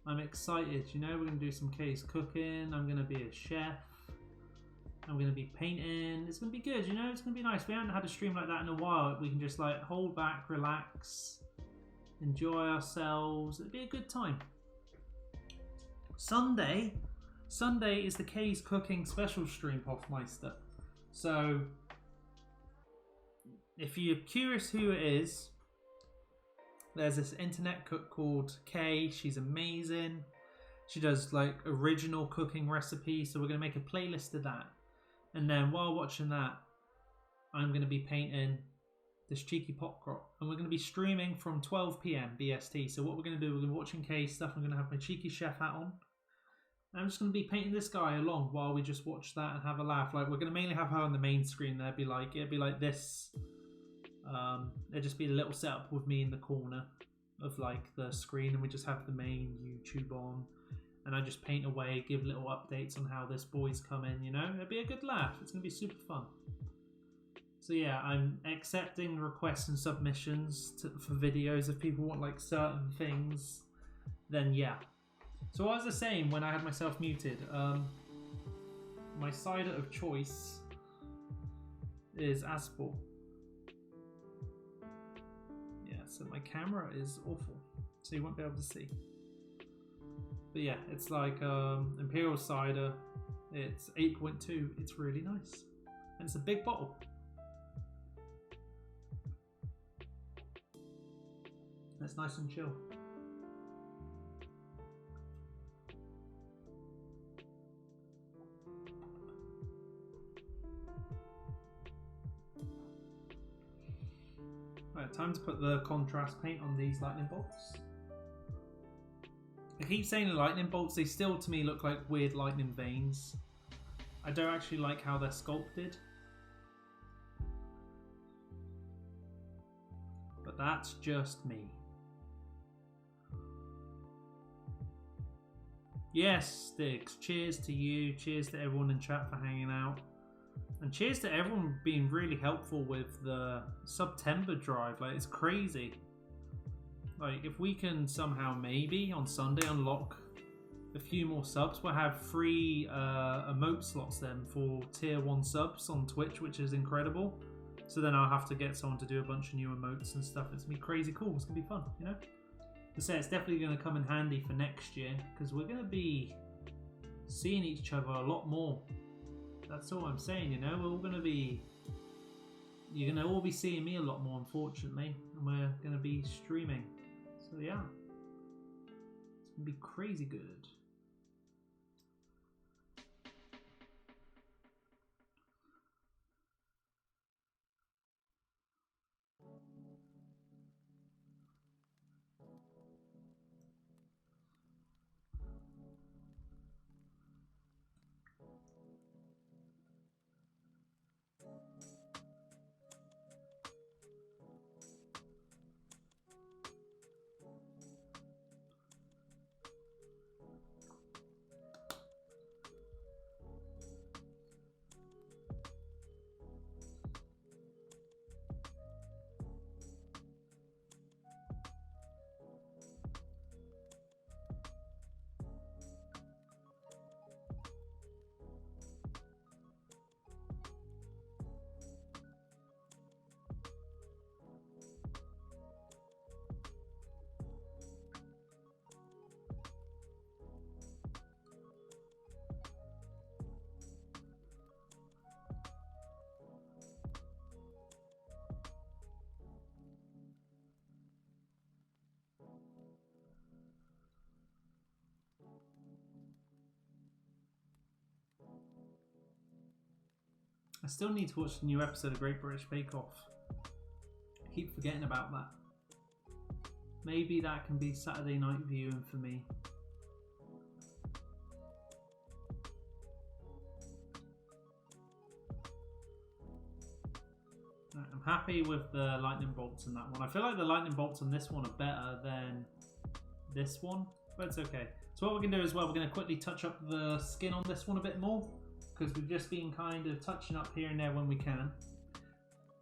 I'm excited, you know, we're going to do some case cooking, I'm going to be a chef, I'm going to be painting, it's going to be good, you know, it's going to be nice. We haven't had a stream like that in a while. We can just like hold back, relax, enjoy ourselves, it'll be a good time. Sunday is the case cooking special stream, Hoffmeister. So if you're curious who it is, there's this internet cook called Kay. She's amazing. She does like original cooking recipes. So we're going to make a playlist of that. And then while watching that, I'm going to be painting this cheeky pop crop. And we're going to be streaming from 12 PM BST. So what we're going to do, we're going to be watching Kay stuff. I'm going to have my cheeky chef hat on. And I'm just going to be painting this guy along while we just watch that and have a laugh. Like we're going to mainly have her on the main screen. It'd be like this. It'd just be a little setup with me in the corner of like the screen, and we just have the main YouTube on, and I just paint away, give little updates on how this boy's coming, you know. It'd be a good laugh. It's gonna be super fun. So yeah, I'm accepting requests and submissions for videos if people want like certain things. Then yeah. So what was I saying when I had myself muted? My cider of choice is Aspel. Yeah, so my camera is awful, so you won't be able to see. But yeah, it's like Imperial cider. It's 8.2. It's really nice, and it's a big bottle. It's nice and chill. Right, time to put the contrast paint on these lightning bolts. I keep saying the lightning bolts, they still to me look like weird lightning veins. I don't actually like how they're sculpted. But that's just me. Yes, Sticks, cheers to you. Cheers to everyone in chat for hanging out. And cheers to everyone being really helpful with the September drive. Like, it's crazy. Like, if we can somehow maybe on Sunday unlock a few more subs, we'll have free emote slots then for tier 1 subs on Twitch, which is incredible. So then I'll have to get someone to do a bunch of new emotes and stuff. It's gonna be crazy cool. It's gonna be fun, you know? To say it's definitely gonna come in handy for next year because we're gonna be seeing each other a lot more. That's all I'm saying, you know? We're all gonna be... You're gonna all be seeing me a lot more, unfortunately. And we're gonna be streaming. So yeah. It's gonna be crazy good. I still need to watch the new episode of Great British Bake Off. I keep forgetting about that. Maybe that can be Saturday night viewing for me. Right, I'm happy with the lightning bolts in that one. I feel like the lightning bolts on this one are better than this one, but it's okay. So what we're going to do as well, we're going to quickly touch up the skin on this one a bit more. Because we've just been kind of touching up here and there when we can.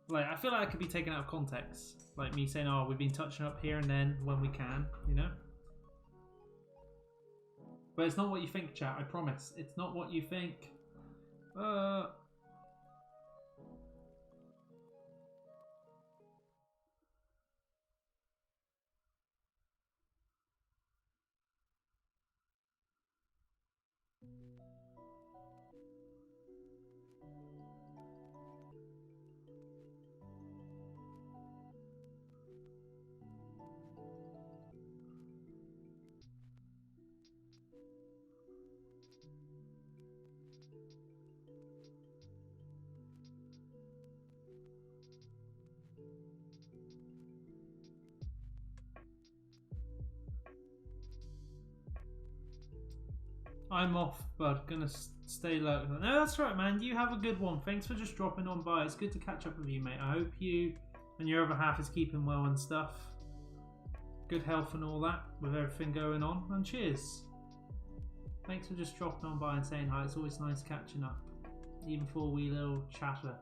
Like, I feel like it could be taken out of context. Like me saying, oh, we've been touching up here and then when we can, you know? But it's not what you think, chat, I promise. It's not what you think. I'm off, but gonna stay low. No, that's right, man. You have a good one. Thanks for just dropping on by. It's good to catch up with you, mate. I hope you and your other half is keeping well and stuff. Good health and all that with everything going on. And cheers. Thanks for just dropping on by and saying hi. It's always nice catching up, even for a wee little chatter.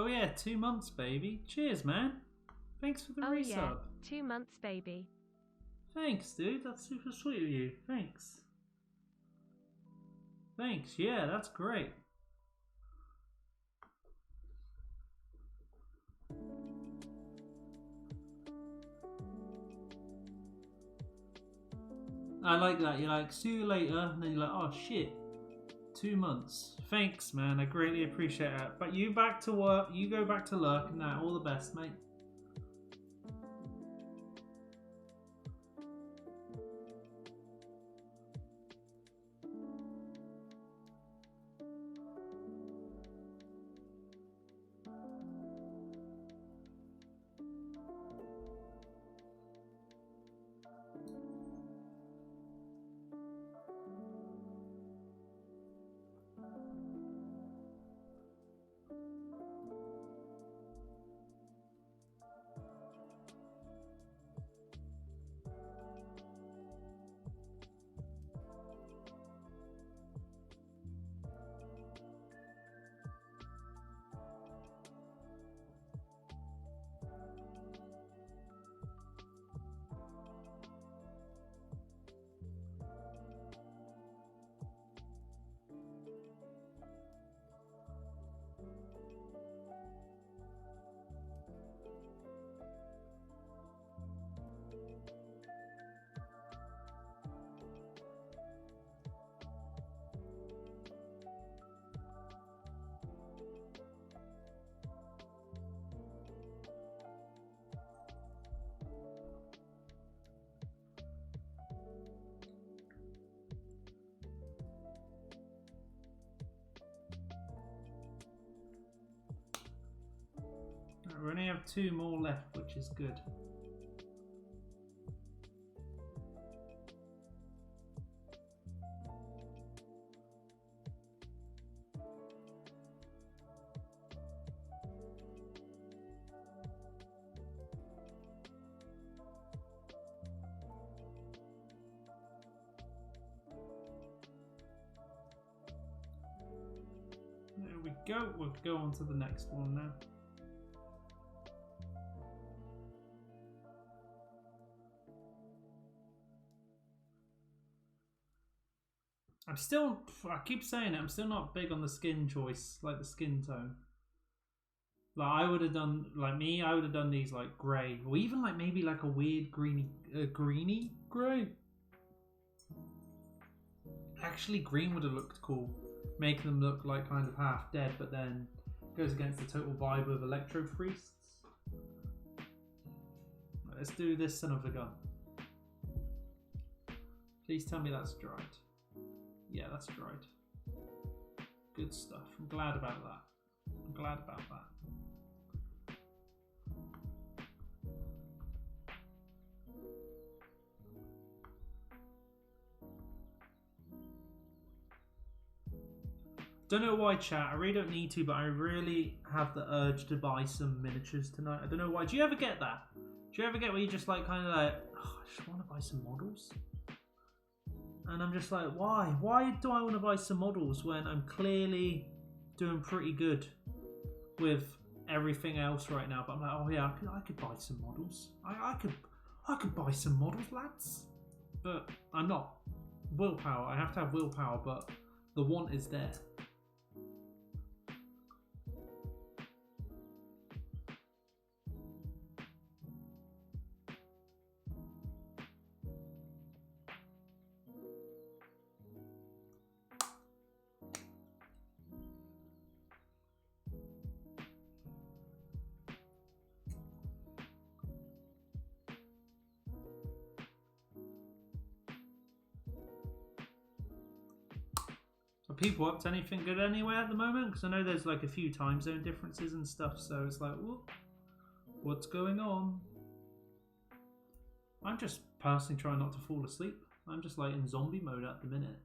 Oh yeah, 2 months, baby. Cheers, man. Thanks for the resub.
Yeah, 2 months, baby.
Thanks, dude. That's super sweet of you. Thanks. Thanks. Yeah, that's great. I like that. You're like, see you later, and then you're like, oh shit, 2 months. Thanks, man. I greatly appreciate that. But you back to work. You go back to lurk, and that. All the best, mate. We only have 2 more left, which is good. There we go. We'll go on to the next one now. I keep saying it, I'm still not big on the skin choice, like the skin tone. Like I would have done, I would have done these like grey, or even like maybe like a weird greeny grey. Actually, green would have looked cool, making them look like kind of half dead, but then goes against the total vibe of Electro Priests. Let's do this son of a gun. Please tell me that's dried. Yeah, that's dried. Good stuff. I'm glad about that. I'm glad about that. Don't know why, chat. I really don't need to, but I really have the urge to buy some miniatures tonight. I don't know why. Do you ever get that? Do you ever get where you just like kind of like, oh, I just want to buy some models? And I'm just like, why? Why do I want to buy some models when I'm clearly doing pretty good with everything else right now? But I'm like, oh yeah, I could buy some models. I could buy some models, lads. But I'm not. Willpower. I have to have willpower, but the want is there. Are people up to anything good anyway at the moment? Because I know there's like a few time zone differences and stuff, so it's like, whoop, what's going on? I'm just personally trying not to fall asleep. I'm just like in zombie mode at the minute.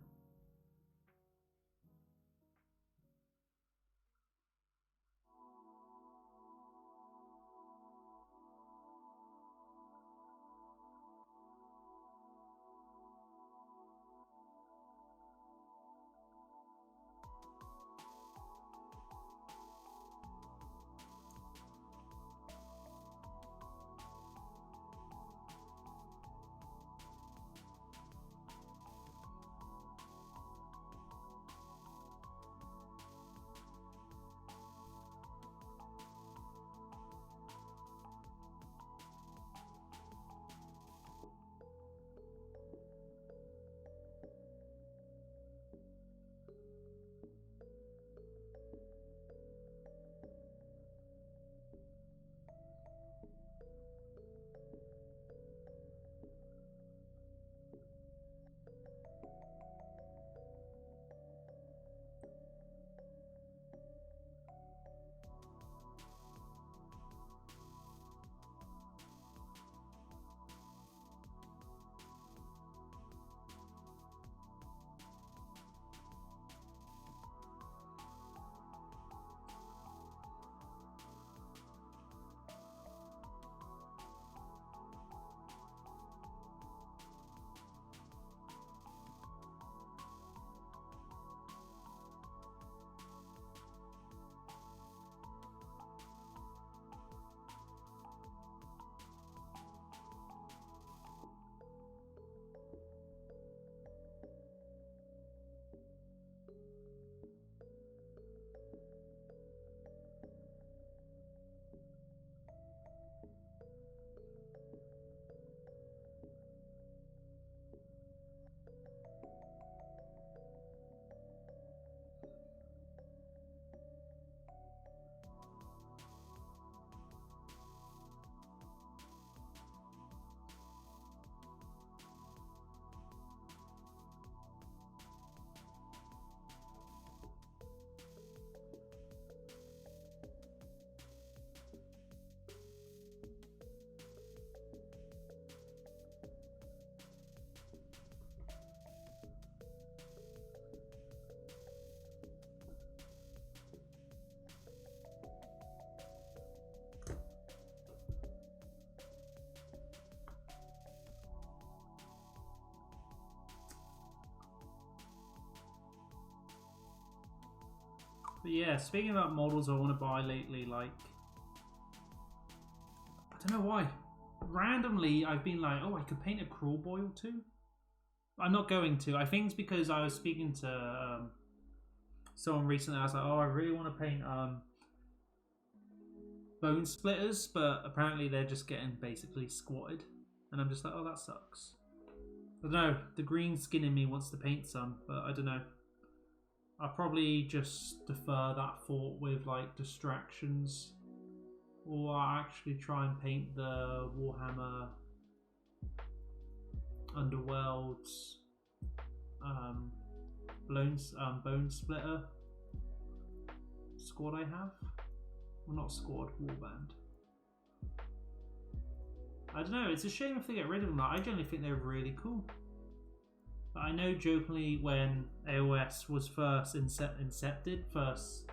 But yeah, speaking about models I want to buy lately, like, I don't know why. Randomly, I've been like, oh, I could paint a crawl boy or two. I'm not going to. I think it's because I was speaking to someone recently. I was like, oh, I really want to paint bone splitters, but apparently they're just getting basically squatted. And I'm just like, oh, that sucks. I don't know. The green skin in me wants to paint some, but I don't know. I'll probably just defer that thought with like distractions, or I'll actually try and paint the Warhammer Underworld's bone splitter squad I have. Well, not squad, warband. I don't know, it's a shame if they get rid of them. I generally think they're really cool. But I know jokingly when AOS was first first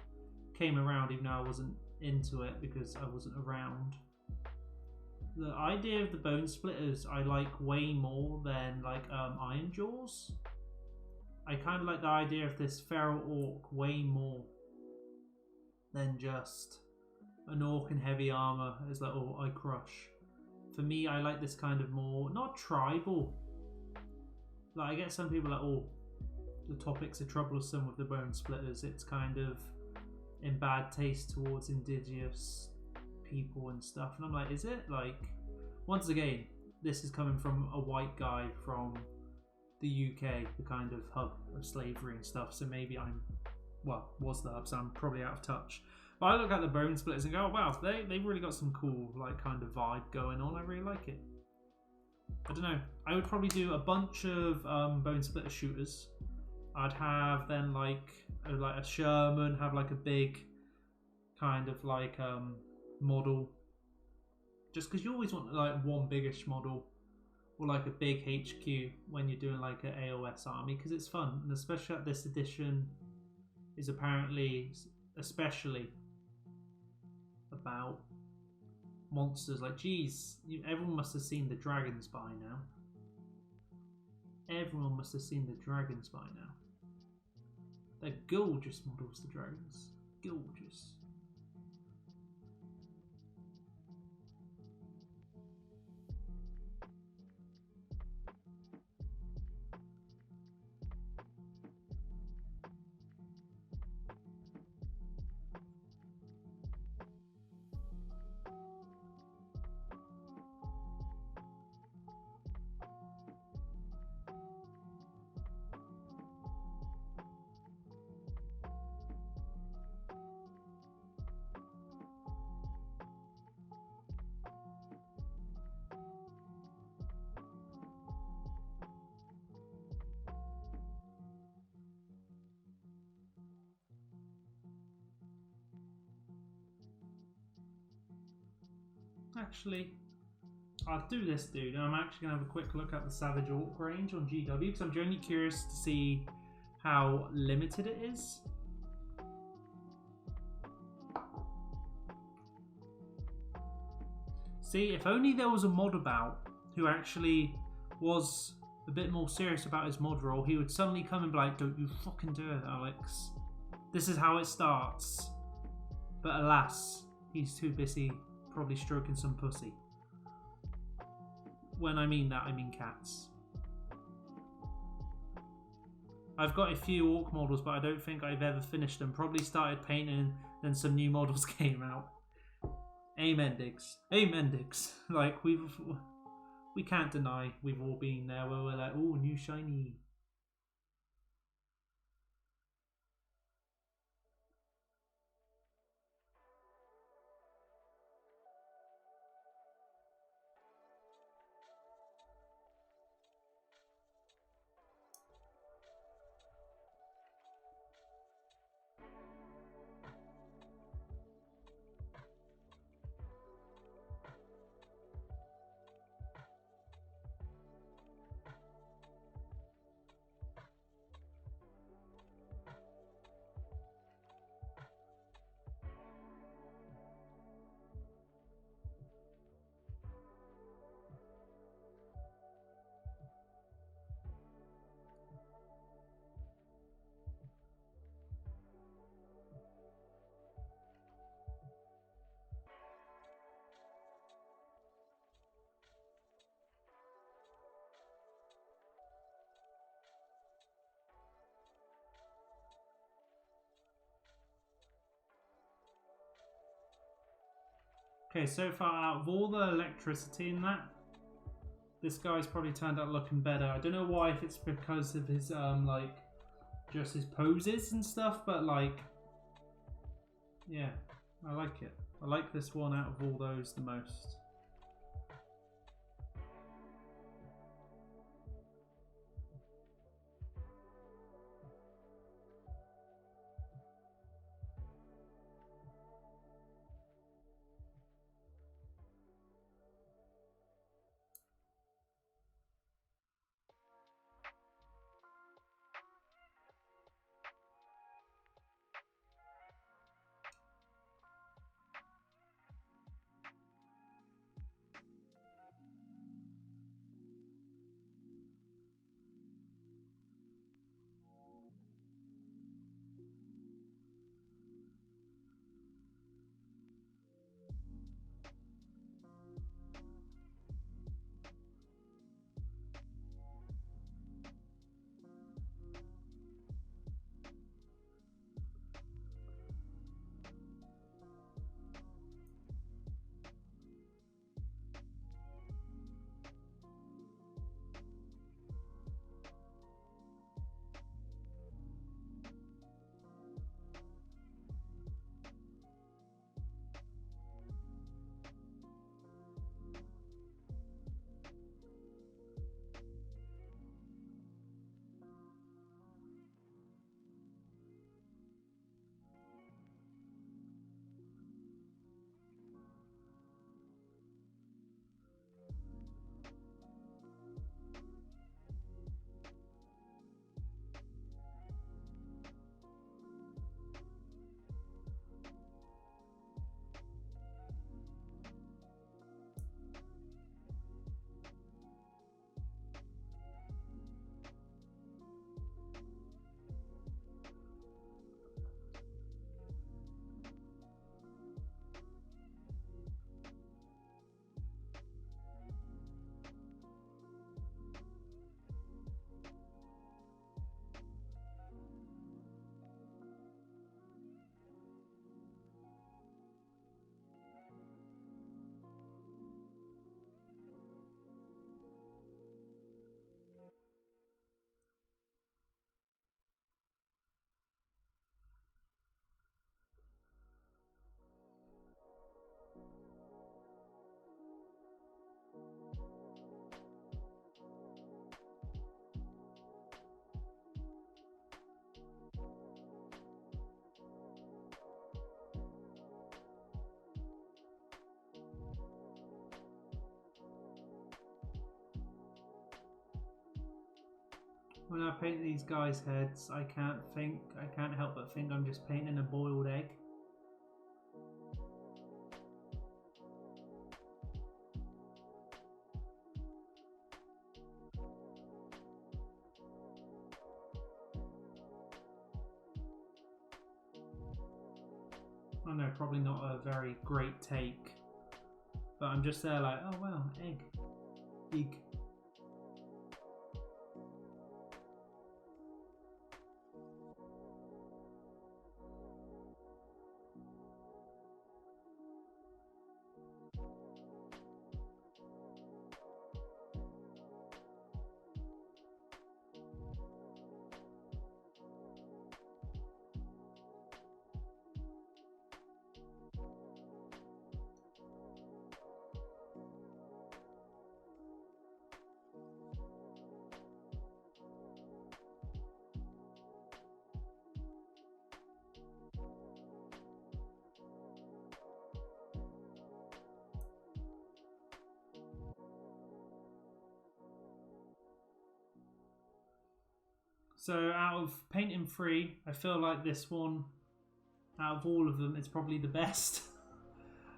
came around, even though I wasn't into it because I wasn't around. The idea of the bone splitters I like way more than like Iron Jaws. I kind of like the idea of this feral orc way more than just an orc in heavy armor. It's like, oh, I crush. For me, I like this kind of more, not tribal. Like, I get some people like, oh, the topics are troublesome with the bone splitters. It's kind of in bad taste towards indigenous people and stuff. And I'm like, is it? Like, once again, this is coming from a white guy from the UK, the kind of hub of slavery and stuff. So maybe was the hub, so I'm probably out of touch. But I look at the bone splitters and go, oh, wow, they've really got some cool, like, kind of vibe going on. I really like it. I don't know. I would probably do a bunch of bone splitter shooters. I'd have then like a Sherman, have like a big kind of like model. Just because you always want like one biggish model or like a big HQ when you're doing like an AOS army, because it's fun. And especially at this edition is apparently especially about monsters. Like, geez, everyone must have seen the dragons by now. Everyone must have seen the dragons by now. They're gorgeous models, the dragons. Gorgeous. Actually, I'll do this, dude. I'm actually going to have a quick look at the Savage Orc range on GW because I'm genuinely curious to see how limited it is. See, if only there was a mod about who actually was a bit more serious about his mod role, he would suddenly come and be like, don't you fucking do it, Alex. This is how it starts. But alas, he's too busy probably stroking some pussy. When I mean that, I mean cats. I've got a few orc models, but I don't think I've ever finished them. Probably started painting, then some new models came out. Amen, Diggs. Amen, Diggs. Like, we can't deny we've all been there where we're like, oh, new shiny. Okay, so far out of all the electricity in that, this guy's probably turned out looking better. I don't know why, if it's because of his like just his poses and stuff, but like, yeah, I like it. I like this one out of all those the most. When I paint these guys' heads, I can't help but think I'm just painting a boiled egg. I know, probably not a very great take, but I'm just there like, oh wow, egg. Egg. So out of painting 3, I feel like this one, out of all of them, is probably the best.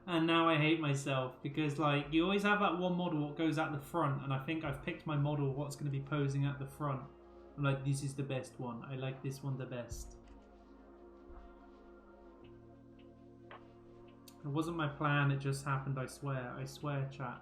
And now I hate myself because like you always have that one model that goes at the front, and I think I've picked my model what's going to be posing at the front. I'm like, this is the best one. I like this one the best. It wasn't my plan, it just happened, I swear. I swear, chat.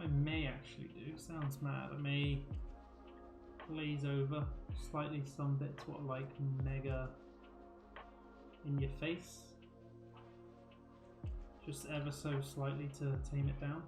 What I may actually do, sounds mad, I may glaze over slightly some bits what are like mega in your face. Just ever so slightly to tame it down.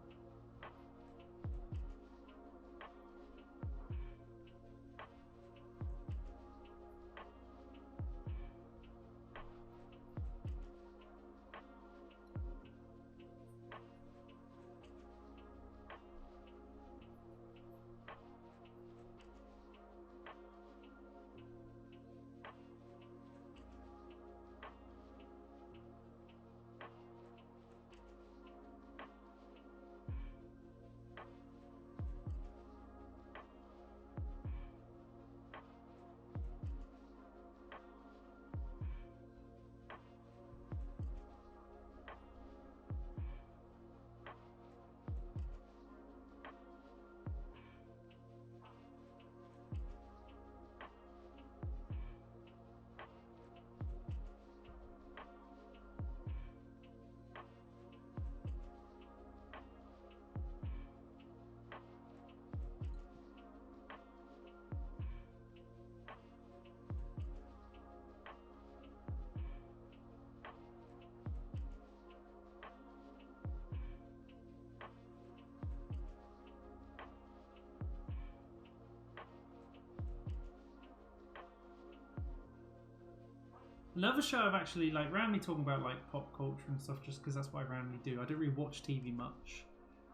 Another show I've actually like randomly talking about like pop culture and stuff just because that's what I randomly do. I don't really watch TV much,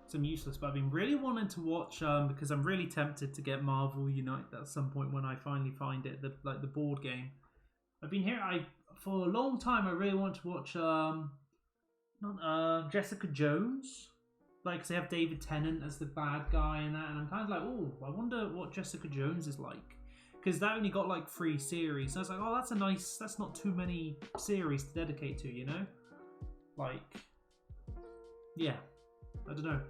so I'm useless. But I've been really wanting to watch because I'm really tempted to get Marvel Unite at some point when I finally find it, the board game. I've been here. For a long time I really want to watch Jessica Jones, like 'cause they have David Tennant as the bad guy in that, and I'm kind of like, oh, I wonder what Jessica Jones is like. Because that only got like 3 series. So I was like, oh, that's not too many series to dedicate to, you know? Like, yeah, I don't know.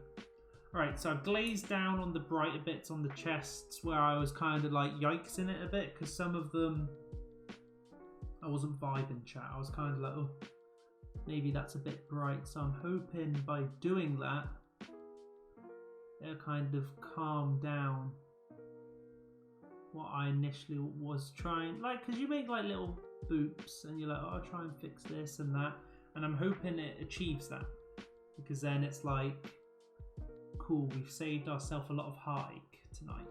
Alright, so I've glazed down on the brighter bits on the chests where I was kind of like yikes in it a bit. Because some of them, I wasn't vibing, chat. I was kind of like, oh, maybe that's a bit bright. So I'm hoping by doing that, it'll kind of calm down what I initially was trying, like, because you make like little boops and you're like, oh, I'll try and fix this and that, and I'm hoping it achieves that, because then it's like, cool, we've saved ourselves a lot of heartache tonight.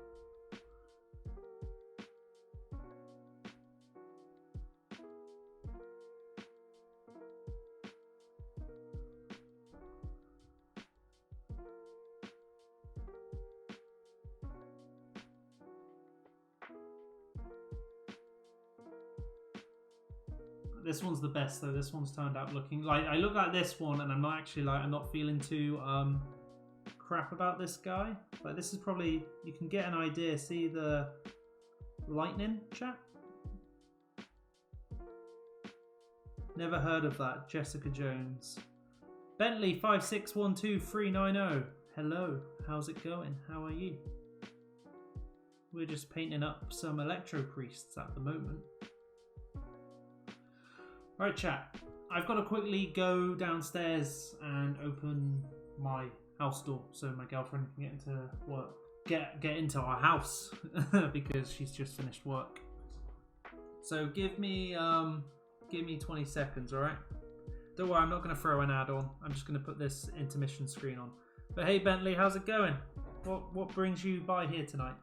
This one's the best though. This one's turned out looking like, I look at this one and I'm not actually like, I'm not feeling too crap about this guy. Like this is probably, you can get an idea. See the lightning, chat? Never heard of that. Jessica Jones. Bentley 5612390. Hello, how's it going? How are you? We're just painting up some electro priests at the moment. Right, chat. I've got to quickly go downstairs and open my house door so my girlfriend can get into work. Get into our house because she's just finished work. So give me 20 seconds, all right? Don't worry, I'm not going to throw an ad on. I'm just going to put this intermission screen on. But hey, Bentley, how's it going? What brings you by here tonight?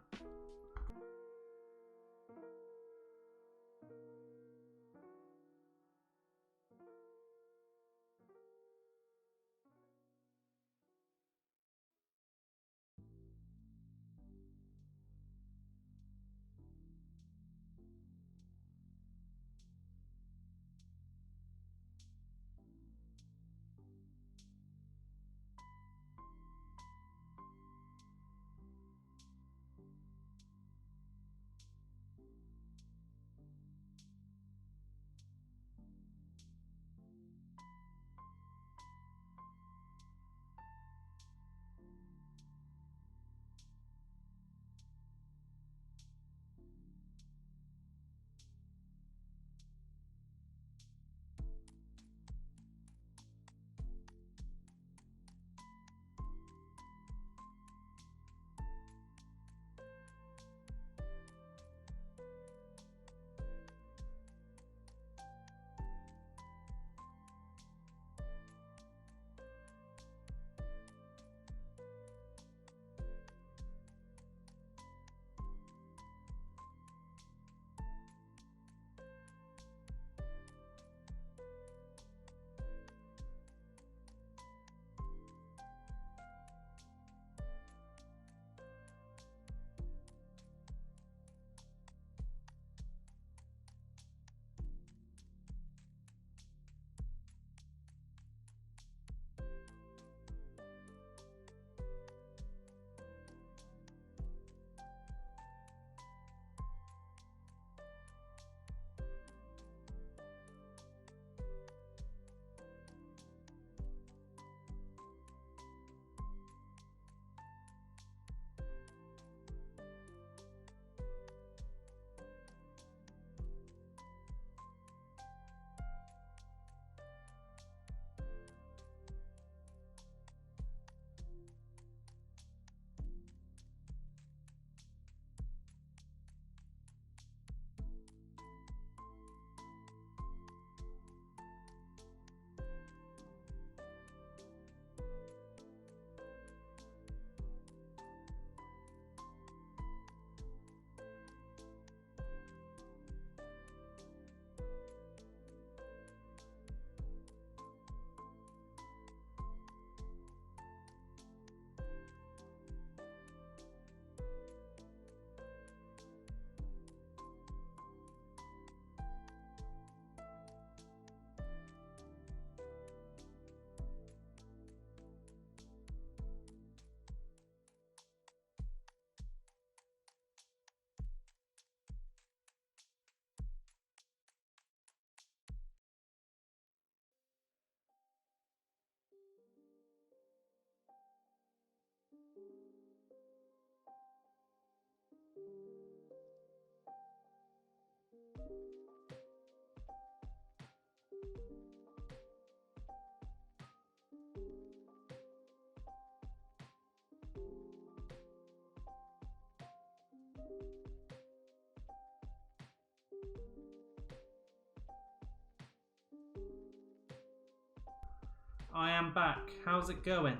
I am back. How's it going?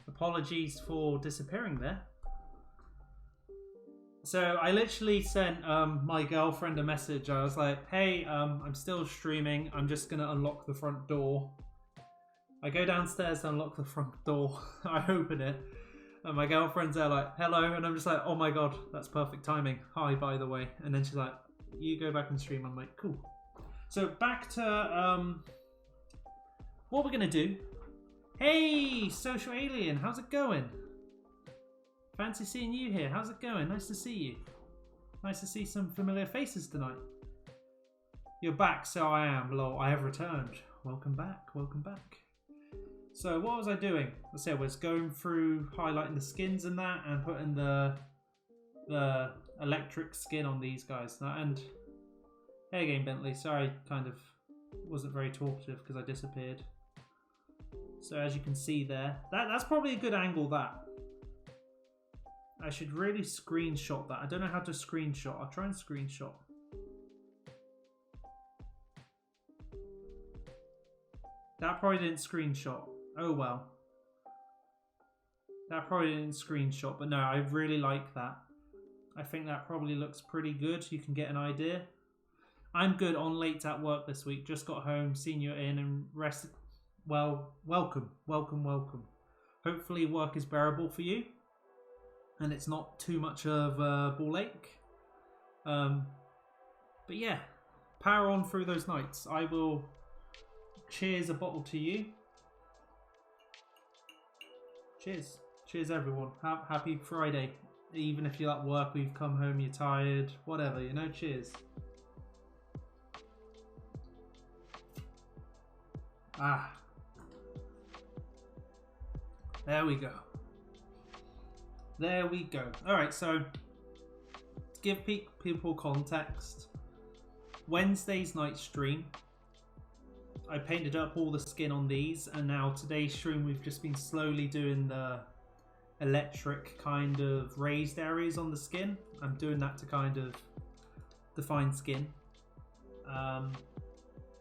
Apologies for disappearing there. So I literally sent my girlfriend a message. I was like, hey, I'm still streaming. I'm just going to unlock the front door. I go downstairs to unlock the front door. I open it. And my girlfriend's there like, hello. And I'm just like, oh my God, that's perfect timing. Hi, by the way. And then she's like, you go back and stream. I'm like, cool. So back to what we're going to do. Hey, Social Alien, how's it going? Fancy seeing you here. How's it going? Nice to see you. Nice to see some familiar faces tonight. You're back, so I am. Lol, I have returned. Welcome back, welcome back. So what was I doing? Let's say I was going through highlighting the skins and that and putting the electric skin on these guys. And hey again, Bentley. Sorry, kind of wasn't very talkative because I disappeared. So as you can see there, that's probably a good angle, that. I should really screenshot that. I don't know how to screenshot. I'll try and screenshot. That probably didn't screenshot. Oh well. That probably didn't screenshot, but no, I really like that. I think that probably looks pretty good. You can get an idea. I'm good on late at work this week. Just got home, seen you in and rested. Well, welcome, welcome, welcome. Hopefully work is bearable for you and it's not too much of a ball ache. But yeah, power on through those nights. I will cheers a bottle to you. Cheers. Cheers everyone. Happy Friday. Even if you're at work or you've come home, you're tired, whatever, you know, cheers. Ah. There we go. There we go. Alright, so to give people context, Wednesday's night stream, I painted up all the skin on these, and now today's stream we've just been slowly doing the electric kind of raised areas on the skin. I'm doing that to kind of define skin.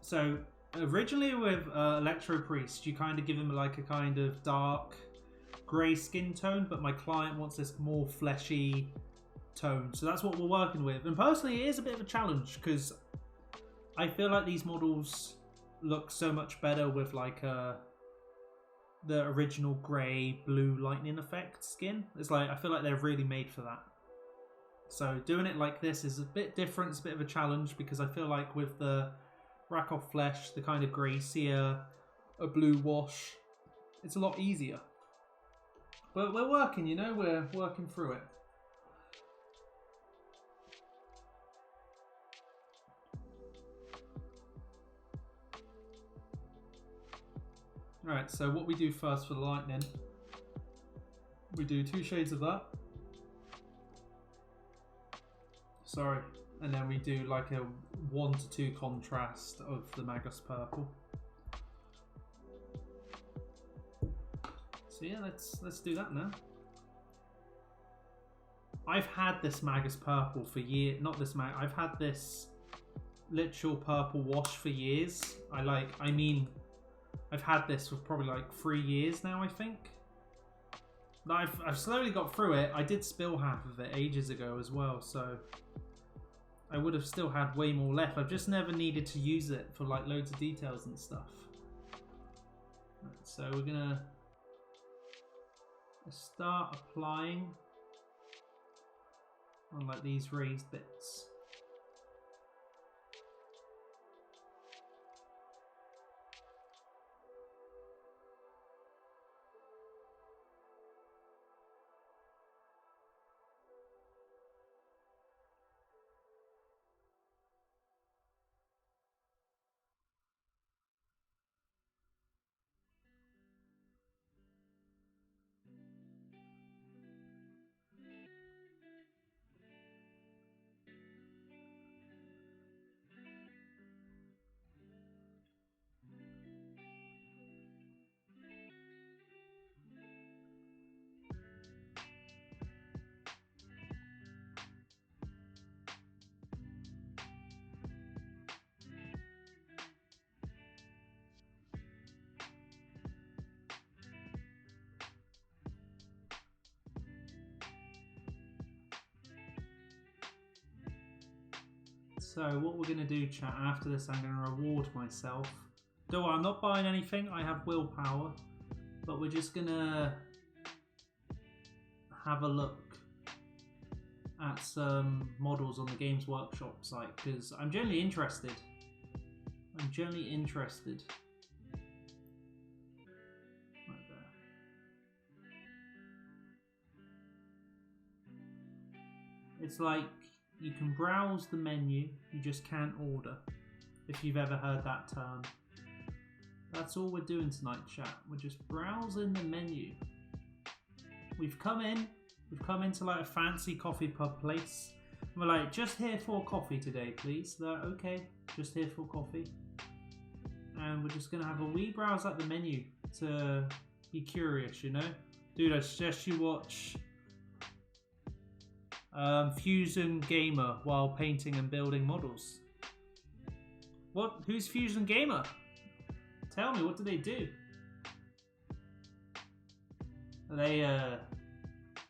So originally with Electro Priest, you kind of give him like a kind of dark grey skin tone, but my client wants this more fleshy tone, so that's what we're working with. And personally, it is a bit of a challenge because I feel like these models look so much better with like the original grey blue lightning effect skin. It's like I feel like they're really made for that. So doing it like this is a bit different. It's a bit of a challenge because I feel like with the rack off flesh, the kind of greasier, a blue wash, it's a lot easier. But we're working, you know, we're working through it. Alright, so what we do first for the lightning, we do 2 shades of that. Sorry. And then we do like a 1 to 2 contrast of the Magus purple. So yeah, let's do that now. I've had this Magus purple for years. Not this I've had this literal purple wash for years. I've had this for probably like 3 years now, I think. I've slowly got through it. I did spill half of it ages ago as well, so I would have still had way more left. I've just never needed to use it for like loads of details and stuff. Right, so we're gonna start applying on like these raised bits. So what we're going to do, chat, after this I'm going to reward myself. Don't worry, I'm not buying anything, I have willpower. But we're just going to have a look at some models on the Games Workshop site because I'm generally interested. Right there. It's like you can browse the menu, you just can't order. If you've ever heard that term. That's all we're doing tonight, chat. We're just browsing the menu. We've come into like a fancy coffee pub place. We're like, just here for coffee today, please. They're okay, just here for coffee. And we're just gonna have a wee browse at the menu to be curious, you know? Dude, I suggest you watch Fusion Gamer while painting and building models. What? Who's Fusion Gamer? Tell me, what do they do? Are they a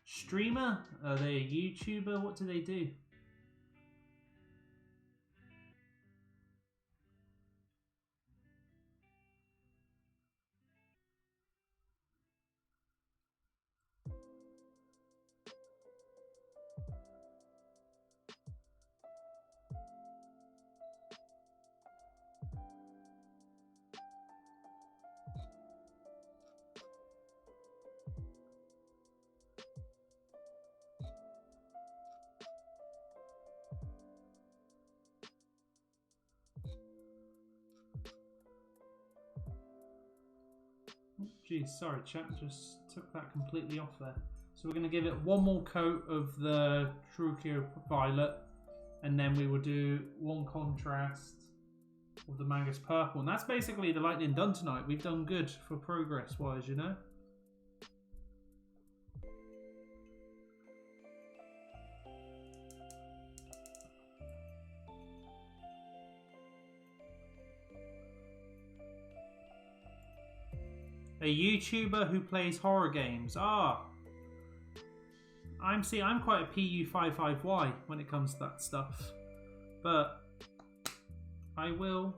streamer? Are they a YouTuber? What do they do? Geez, sorry chat, just took that completely off there. So we're going to give it one more coat of the Trucchio Violet, and then we will do one contrast of the Magus Purple. And that's basically the lightning done tonight. We've done good for progress-wise, you know? A YouTuber who plays horror games. Ah, I'm quite a PU55Y when it comes to that stuff, but I will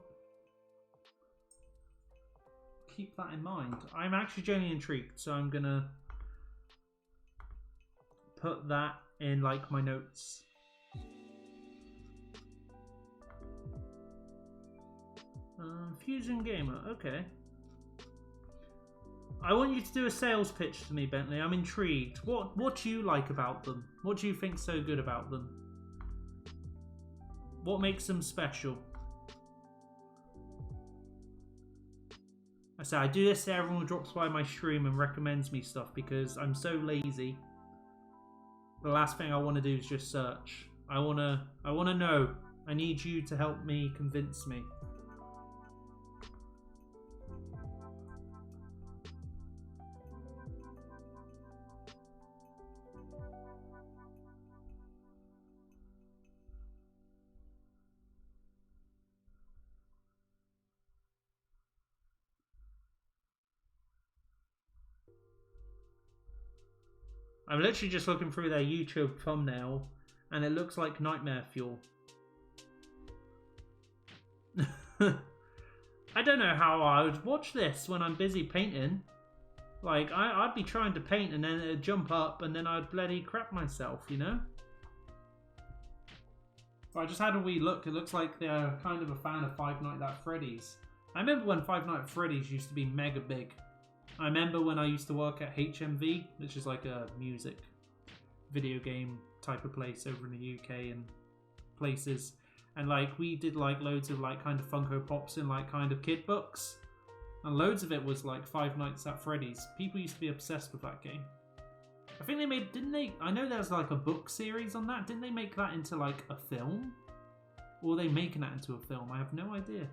keep that in mind. I'm actually genuinely intrigued, so I'm gonna put that in like my notes. Fusion Gamer, okay. I want you to do a sales pitch to me, Bentley. I'm intrigued. What do you like about them? What do you think's so good about them? What makes them special? I say I do this to everyone who drops by my stream and recommends me stuff because I'm so lazy. The last thing I want to do is just search. I wanna know. I need you to help me convince me. I'm literally just looking through their YouTube thumbnail and it looks like nightmare fuel. I don't know how I would watch this when I'm busy painting. Like, I'd be trying to paint and then it'd jump up and then I'd bloody crap myself, you know? So I just had a wee look. It looks like they're kind of a fan of Five Nights at Freddy's. I remember when Five Nights at Freddy's used to be mega big. I remember when I used to work at HMV, which is like a music video game type of place over in the UK and places. And like we did like loads of like kind of Funko Pops in like kind of kid books. And loads of it was like Five Nights at Freddy's. People used to be obsessed with that game. I think they made, didn't they? I know there's like a book series on that. Didn't they make that into like a film? Or are they making that into a film? I have no idea.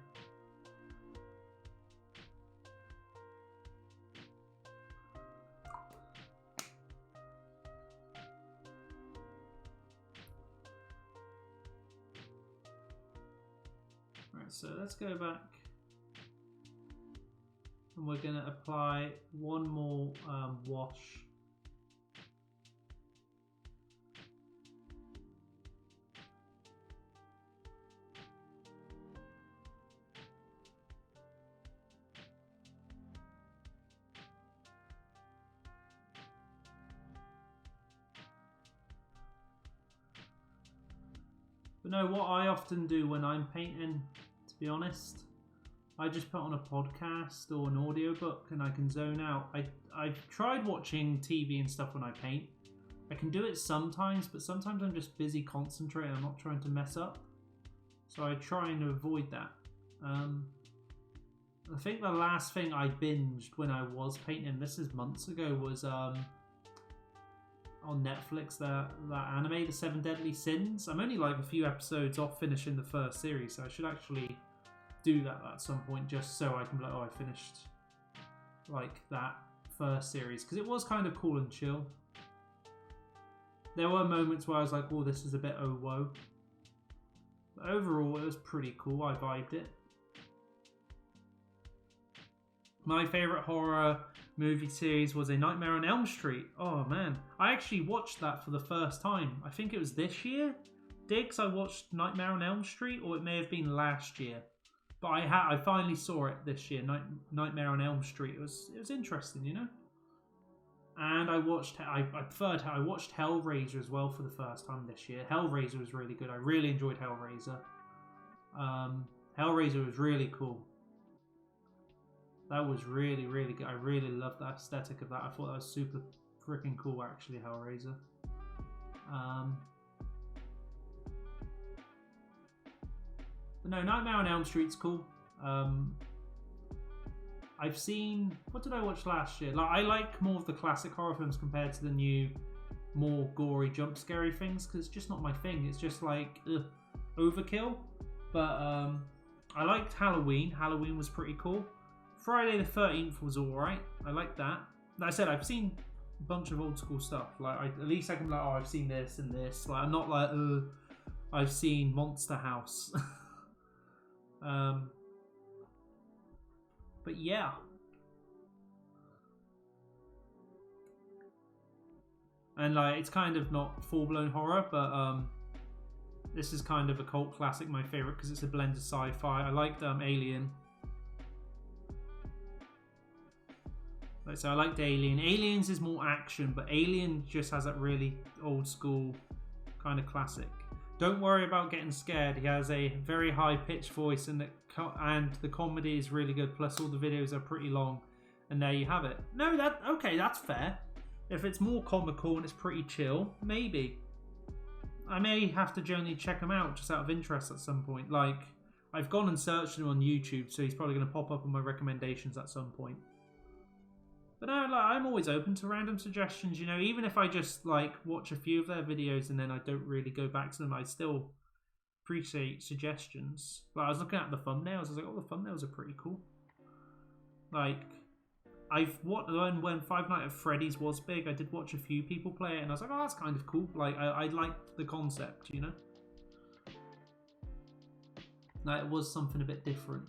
Right, so let's go back. And we're going to apply one more wash. But no, what I often do when I'm painting, to be honest, I just put on a podcast or an audiobook and I can zone out. I've tried watching TV and stuff when I paint. I can do it sometimes, but sometimes I'm just busy concentrating. I'm not trying to mess up. So I try and avoid that. I think the last thing I binged when I was painting, this is months ago, was on Netflix, that anime, The Seven Deadly Sins. I'm only like a few episodes off finishing the first series, so I should actually do that at some point just so I can be like, oh, I finished like that first series, because it was kind of cool and chill. There were moments where I was like, oh, this is a bit oh whoa. But overall, it was pretty cool. I vibed it. My favourite horror movie series was A Nightmare on Elm Street. Oh man, I actually watched that for the first time. I think it was this year. Diggs, I watched Nightmare on Elm Street, or it may have been last year. But I finally saw it this year. Nightmare on Elm Street. It was interesting, you know. And I watched Hellraiser as well for the first time this year. Hellraiser was really good. I really enjoyed Hellraiser. Hellraiser was really cool. That was really, really good. I really loved the aesthetic of that. I thought that was super freaking cool, actually, Hellraiser. But no, Nightmare on Elm Street's cool. I've seen... What did I watch last year? Like, I like more of the classic horror films compared to the new, more gory, jump-scary things, because it's just not my thing. It's just like, overkill. But I liked Halloween. Halloween was pretty cool. Friday the 13th was alright. I like that. Like I said, I've seen a bunch of old school stuff. Like, at least I can be like, oh, I've seen this and this. Like, I'm not like, I've seen Monster House. But yeah. And like, it's kind of not full-blown horror, but this is kind of a cult classic, my favourite, because it's a blend of sci-fi. I liked Alien. So I liked Alien. Aliens is more action, but Alien just has that really old school kind of classic. Don't worry about getting scared. He has a very high pitched voice, and the comedy is really good. Plus, all the videos are pretty long, and there you have it. No, that's fair. If it's more comical and it's pretty chill, maybe I may have to generally check him out just out of interest at some point. Like, I've gone and searched him on YouTube, so he's probably going to pop up on my recommendations at some point. But no, like, I'm always open to random suggestions, you know. Even if I just like watch a few of their videos and then I don't really go back to them, I still appreciate suggestions. Like, I was looking at the thumbnails, I was like, oh, the thumbnails are pretty cool. Like, when Five Nights at Freddy's was big, I did watch a few people play it, and I was like, oh, that's kind of cool. Like, I liked the concept, you know. Like, it was something a bit different.